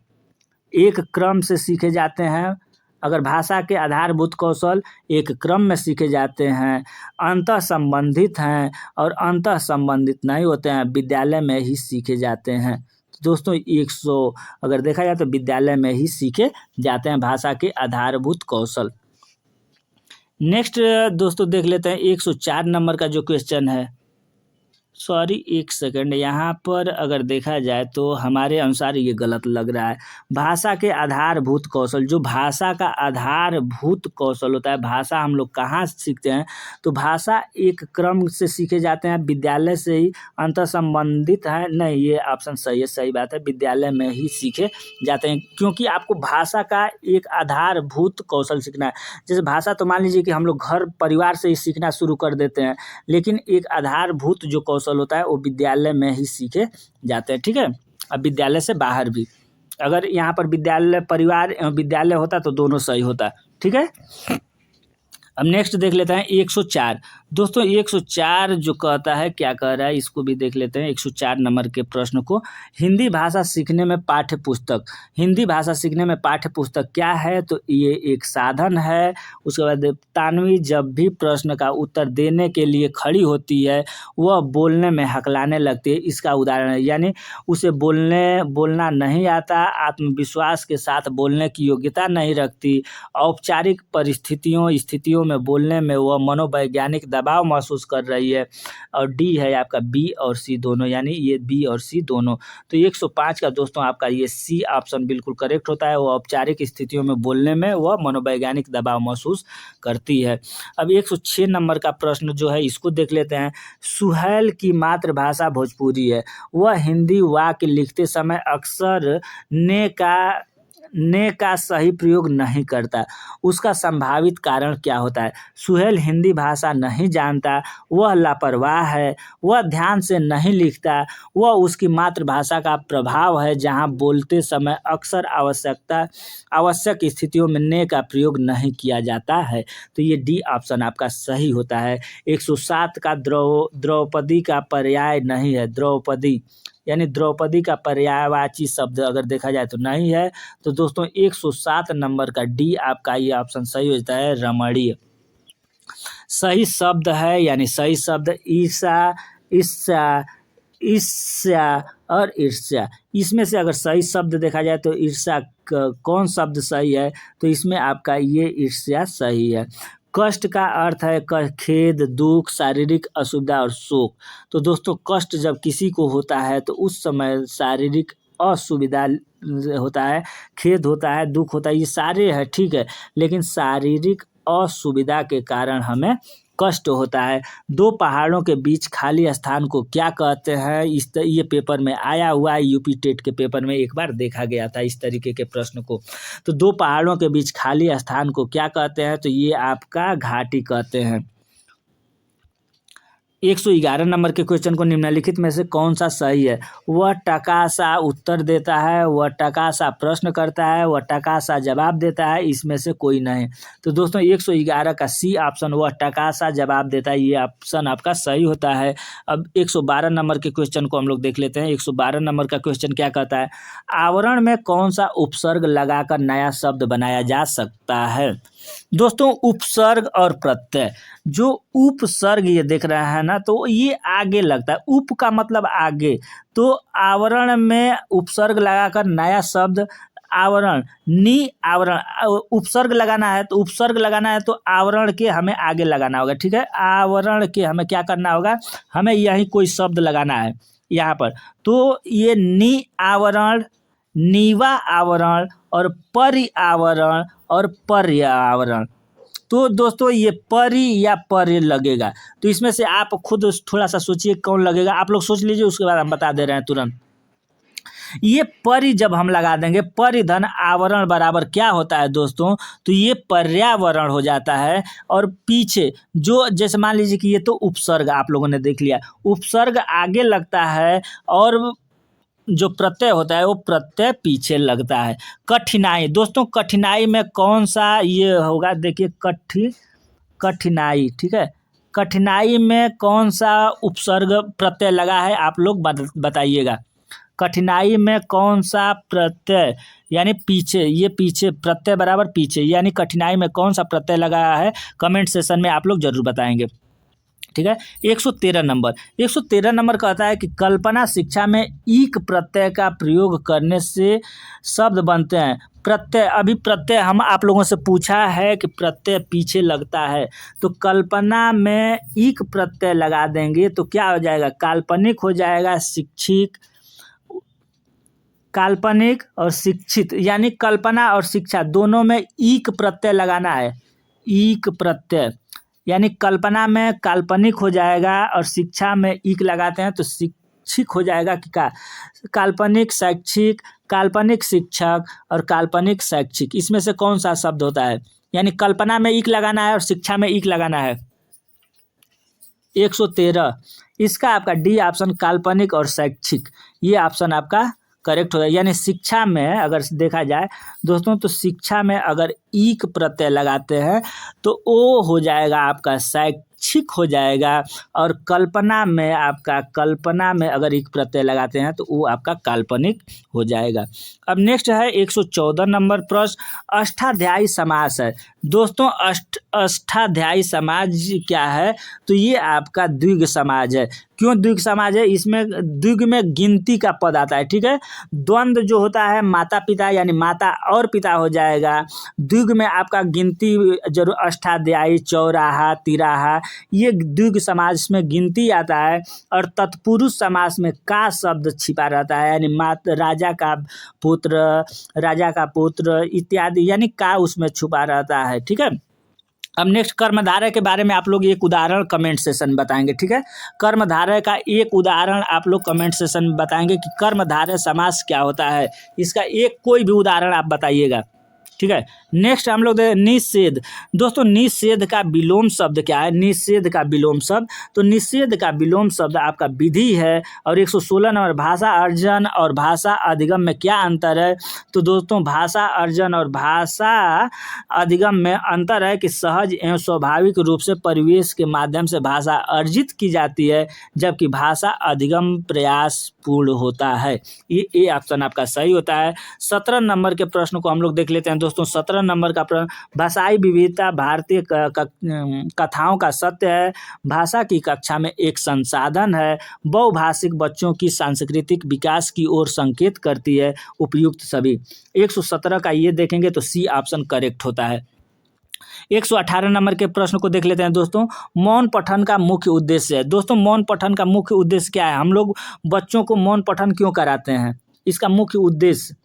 एक क्रम से सीखे जाते हैं। अगर भाषा के आधारभूत कौशल एक क्रम में सीखे जाते हैं, अंतः संबंधित हैं और अंतः संबंधित नहीं होते हैं, विद्यालय में ही सीखे जाते हैं। दोस्तों 100 अगर देखा जाए तो विद्यालय में ही सीखे जाते हैं भाषा के आधारभूत कौशल। नेक्स्ट दोस्तों देख लेते हैं 104 नंबर का जो क्वेश्चन है। सॉरी, एक सेकंड, यहाँ पर अगर देखा जाए तो हमारे अनुसार ये गलत लग रहा है। भाषा के आधारभूत कौशल, जो भाषा का आधारभूत कौशल होता है, भाषा हम लोग कहाँ सीखते हैं, तो भाषा एक क्रम से सीखे जाते हैं, विद्यालय से ही। अंतर संबंधित है, नहीं, ये ऑप्शन सही है, सही बात है, विद्यालय में ही सीखे जाते हैं, क्योंकि आपको भाषा का एक आधारभूत कौशल सीखना है। जैसे भाषा तो मान लीजिए कि हम लोग घर परिवार से ही सीखना शुरू कर देते हैं, लेकिन एक आधारभूत जो कौशल होता है वो विद्यालय में ही सीखे जाते हैं। ठीक है, अब विद्यालय से बाहर भी, अगर यहाँ पर विद्यालय परिवार विद्यालय होता तो दोनों सही होता। ठीक है, अब नेक्स्ट देख लेते हैं 104 दोस्तों। 104 जो कहता है, क्या कह रहा है, इसको भी देख लेते हैं 104 नंबर के प्रश्न को। हिंदी भाषा सीखने में पाठ्य पुस्तक, हिंदी भाषा सीखने में पाठ्य पुस्तक क्या है, तो ये एक साधन है। उसके बाद तानवी जब भी प्रश्न का उत्तर देने के लिए खड़ी होती है वह बोलने में हकलाने लगती है, इसका उदाहरण है। यानी उसे बोलना नहीं आता, आत्मविश्वास के साथ बोलने की योग्यता नहीं रखती, औपचारिक स्थितियों में बोलने में वह मनोवैज्ञानिक दबाव महसूस कर रही है। और डी है आपका बी और सी दोनों, यानी ये बी और सी दोनों। तो 105 का दोस्तों आपका ये सी ऑप्शन बिल्कुल करेक्ट होता है। वो औपचारिक स्थितियों में बोलने में वह मनोवैज्ञानिक दबाव महसूस करती है। अब 106 नंबर का प्रश्न जो है इसको देख लेते हैं। सुहैल की मातृभाषा भोजपुरी है, वह हिंदी वाक्य लिखते समय अक्सर ने का सही प्रयोग नहीं करता, उसका संभावित कारण क्या होता है। सुहेल हिंदी भाषा नहीं जानता, वह लापरवाह है, वह ध्यान से नहीं लिखता, वह उसकी मातृभाषा का प्रभाव है जहां बोलते समय अक्सर आवश्यक स्थितियों में ने का प्रयोग नहीं किया जाता है। तो ये डी ऑप्शन आपका सही होता है। 107 का द्रौपदी का पर्याय नहीं है, द्रौपदी यानी द्रौपदी का पर्यायवाची शब्द अगर देखा जाए तो नहीं है। तो दोस्तों 107 नंबर का डी आपका ये ऑप्शन सही होता है, रमणीय। सही शब्द है, यानी सही शब्द ईर्षा, और ईर्ष्या। इसमें से अगर सही शब्द देखा जाए तो ईर्ष्या कौन शब्द सही है, तो इसमें आपका ये ईर्ष्या सही है। कष्ट का अर्थ है खेद, दुख, शारीरिक असुविधा और शोक। तो दोस्तों कष्ट जब किसी को होता है तो उस समय शारीरिक असुविधा होता है, खेद होता है, दुख होता है, ये सारे हैं, ठीक है, लेकिन शारीरिक असुविधा के कारण हमें कष्ट होता है। दो पहाड़ों के बीच खाली स्थान को क्या कहते हैं, ये पेपर में आया हुआ है, यूपी टेट के पेपर में एक बार देखा गया था इस तरीके के प्रश्न को। तो दो पहाड़ों के बीच खाली स्थान को क्या कहते हैं, तो ये आपका घाटी कहते हैं। 111 नंबर के क्वेश्चन को निम्नलिखित में से कौन सा सही है? वह टका-सा उत्तर देता है, वह टका-सा प्रश्न करता है, वह टका-सा जवाब देता है, इसमें से कोई नहीं। तो दोस्तों 111 का सी ऑप्शन वह टका-सा जवाब देता है, ये ऑप्शन आपका सही होता है। अब 112 नंबर के क्वेश्चन को हम लोग देख लेते हैं। 112 नंबर का क्वेश्चन क्या कहता है? आवरण में कौन सा उपसर्ग लगाकर नया शब्द बनाया जा सकता है? दोस्तों उपसर्ग और प्रत्यय, जो उपसर्ग ये देख रहे हैं ना, तो ये आगे लगता है। उप का मतलब आगे, तो आवरण में उपसर्ग लगाकर नया शब्द आवरण, नी आवरण, उपसर्ग लगाना है तो उपसर्ग लगाना है तो आवरण के हमें आगे लगाना होगा, ठीक है। आवरण के हमें क्या करना होगा? हमें यही कोई शब्द लगाना है यहाँ पर। तो ये नी आवरण, नीवा आवरण और पर्यावरण और पर्यावरण। तो दोस्तों ये परि या पर्य लगेगा, तो इसमें से आप खुद थोड़ा सा सोचिए कौन लगेगा। आप लोग सोच लीजिए, उसके बाद हम बता दे रहे हैं तुरंत। ये परि जब हम लगा देंगे, परिधन आवरण बराबर क्या होता है दोस्तों? तो ये पर्यावरण हो जाता है। और पीछे जो, जैसे मान लीजिए कि ये तो उपसर्ग आप लोगों ने देख लिया, उपसर्ग आगे लगता है और जो प्रत्यय होता है वो प्रत्यय पीछे लगता है। कठिनाई, दोस्तों कठिनाई में कौन सा ये होगा? देखिए कठिनाई, ठीक है। कठिनाई में कौन सा उपसर्ग प्रत्यय लगा है, आप लोग बताइएगा। कठिनाई में कौन सा प्रत्यय, यानी पीछे, ये पीछे प्रत्यय बराबर पीछे, यानी कठिनाई में कौन सा प्रत्यय लगा है? कमेंट सेशन में आप लोग जरूर बताएंगे, ठीक है। 113 नंबर, 113 नंबर कहता है कि कल्पना शिक्षा में ईक प्रत्यय का प्रयोग करने से शब्द बनते हैं। प्रत्यय, अभी प्रत्यय हम आप लोगों से पूछा है कि प्रत्यय पीछे लगता है, तो कल्पना में ईक प्रत्यय लगा देंगे तो क्या हो जाएगा? काल्पनिक हो जाएगा, शिक्षिक, काल्पनिक और शिक्षित, यानी कल्पना और शिक्षा दोनों में ईक प्रत्यय लगाना है। ईक प्रत्यय, यानी कल्पना में काल्पनिक हो जाएगा और शिक्षा में ईक लगाते हैं तो शिक्षिक हो जाएगा कि का काल्पनिक शैक्षिक, काल्पनिक शिक्षक और काल्पनिक शैक्षिक, इसमें से कौन सा शब्द होता है? यानी कल्पना में ईक लगाना है और शिक्षा में ईक लगाना है। 113, इसका आपका डी ऑप्शन काल्पनिक और शैक्षिक, ये ऑप्शन आपका करेक्ट हो जाए। यानी शिक्षा में अगर देखा जाए दोस्तों, तो शिक्षा में अगर ईक प्रत्यय लगाते हैं तो वो हो जाएगा आपका शैक्षिक हो जाएगा, और कल्पना में आपका, कल्पना में अगर ईक प्रत्यय लगाते हैं तो वो आपका काल्पनिक हो जाएगा। अब नेक्स्ट है 114 नंबर प्रश्न, अष्टाध्यायी समास है। दोस्तों अष्टाध्यायी समाज क्या है? तो ये आपका द्विग समाज है। क्यों द्विग समाज है? इसमें द्विग में गिनती का पद आता है, ठीक है। द्वंद्व जो होता है माता पिता, यानी माता और पिता हो जाएगा। द्विग में आपका गिनती जरूर, अष्टाध्यायी, चौराहा, तिराहा, ये द्विग समाज में गिनती आता है। और तत्पुरुष समास में का शब्द छिपा रहता है, यानी राजा का पुत्र इत्यादि, यानी का उसमें छुपा रहता है, ठीक है। अब नेक्स्ट कर्मधारय के बारे में आप लोग एक उदाहरण कमेंट सेशन में बताएंगे, ठीक है। कर्मधारय का एक उदाहरण आप लोग कमेंट सेशन में बताएंगे कि कर्मधारय समास क्या होता है, इसका एक कोई भी उदाहरण आप बताइएगा, ठीक है। नेक्स्ट हम लोग निषेध। दोस्तों निषेध का विलोम शब्द क्या है? निषेध का विलोम शब्द, तो निषेध का विलोम शब्द आपका विधि है। और 116 नंबर, भाषा अर्जन और भाषा अधिगम में क्या अंतर है? तो दोस्तों भाषा अर्जन और भाषा अधिगम में अंतर है कि सहज एवं स्वाभाविक रूप से परिवेश के माध्यम से भाषा अर्जित की जाती है, जबकि भाषा अधिगम प्रयास पूर्ण होता है। ये ऑप्शन आपका सही होता है। 17 नंबर के प्रश्न को हम लोग देख लेते हैं दोस्तों। 17 नंबर का प्रश्न, भाषाई विविधता भारतीय कथाओं का सत्य है, भाषा की कक्षा में एक संसाधन है, बहुभाषिक बच्चों की सांस्कृतिक विकास की ओर संकेत करती है, उपयुक्त सभी। 117 का ये देखेंगे तो सी ऑप्शन करेक्ट होता है। 118 नंबर के प्रश्न को देख लेते हैं दोस्तों। मौन पठन का मुख्य उद्देश्य है। दोस्तों मौन पठन का मुख्य उद्देश्य क्या है? हम लोग बच्चों को मौन पठन क्यों कराते हैं? इसका मुख्य उद्देश्य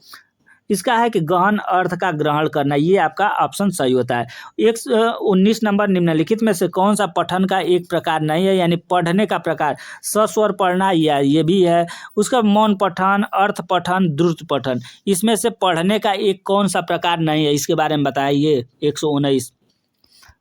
इसका है कि गहन अर्थ का ग्रहण करना, ये आपका ऑप्शन सही होता है। 119 नंबर, निम्नलिखित में से कौन सा पठन का एक प्रकार नहीं है, यानी पढ़ने का प्रकार? सस्वर पढ़ना, या ये भी है उसका। मौन पठन, अर्थ पठन, द्रुत पठन, इसमें से पढ़ने का एक कौन सा प्रकार नहीं है, इसके बारे में बताइए। 119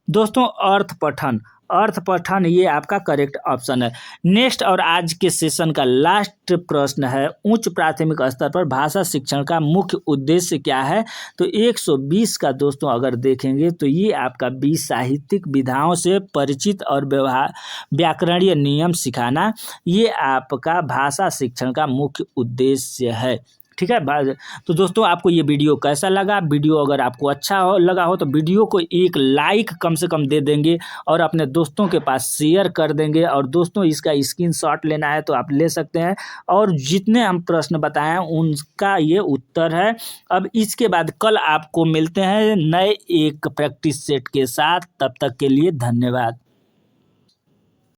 दोस्तों अर्थ पठन, अर्थ पठन ये आपका करेक्ट ऑप्शन है। नेक्स्ट और आज के सेशन का लास्ट प्रश्न है, उच्च प्राथमिक स्तर पर भाषा शिक्षण का मुख्य उद्देश्य क्या है? तो 120 का दोस्तों अगर देखेंगे तो ये आपका 20 साहित्यिक विधाओं से परिचित और व्यवहार व्याकरणीय नियम सिखाना, ये आपका भाषा शिक्षण का मुख्य उद्देश्य है। ठीक है। तो दोस्तों आपको ये वीडियो कैसा लगा? वीडियो अगर आपको अच्छा लगा हो तो वीडियो को एक लाइक कम से कम दे देंगे और अपने दोस्तों के पास शेयर कर देंगे। और दोस्तों इसका स्क्रीनशॉट लेना है तो आप ले सकते हैं, और जितने हम प्रश्न बताए हैं उनका ये उत्तर है। अब इसके बाद कल आपको मिलते हैं नए एक प्रैक्टिस सेट के साथ, तब तक के लिए धन्यवाद।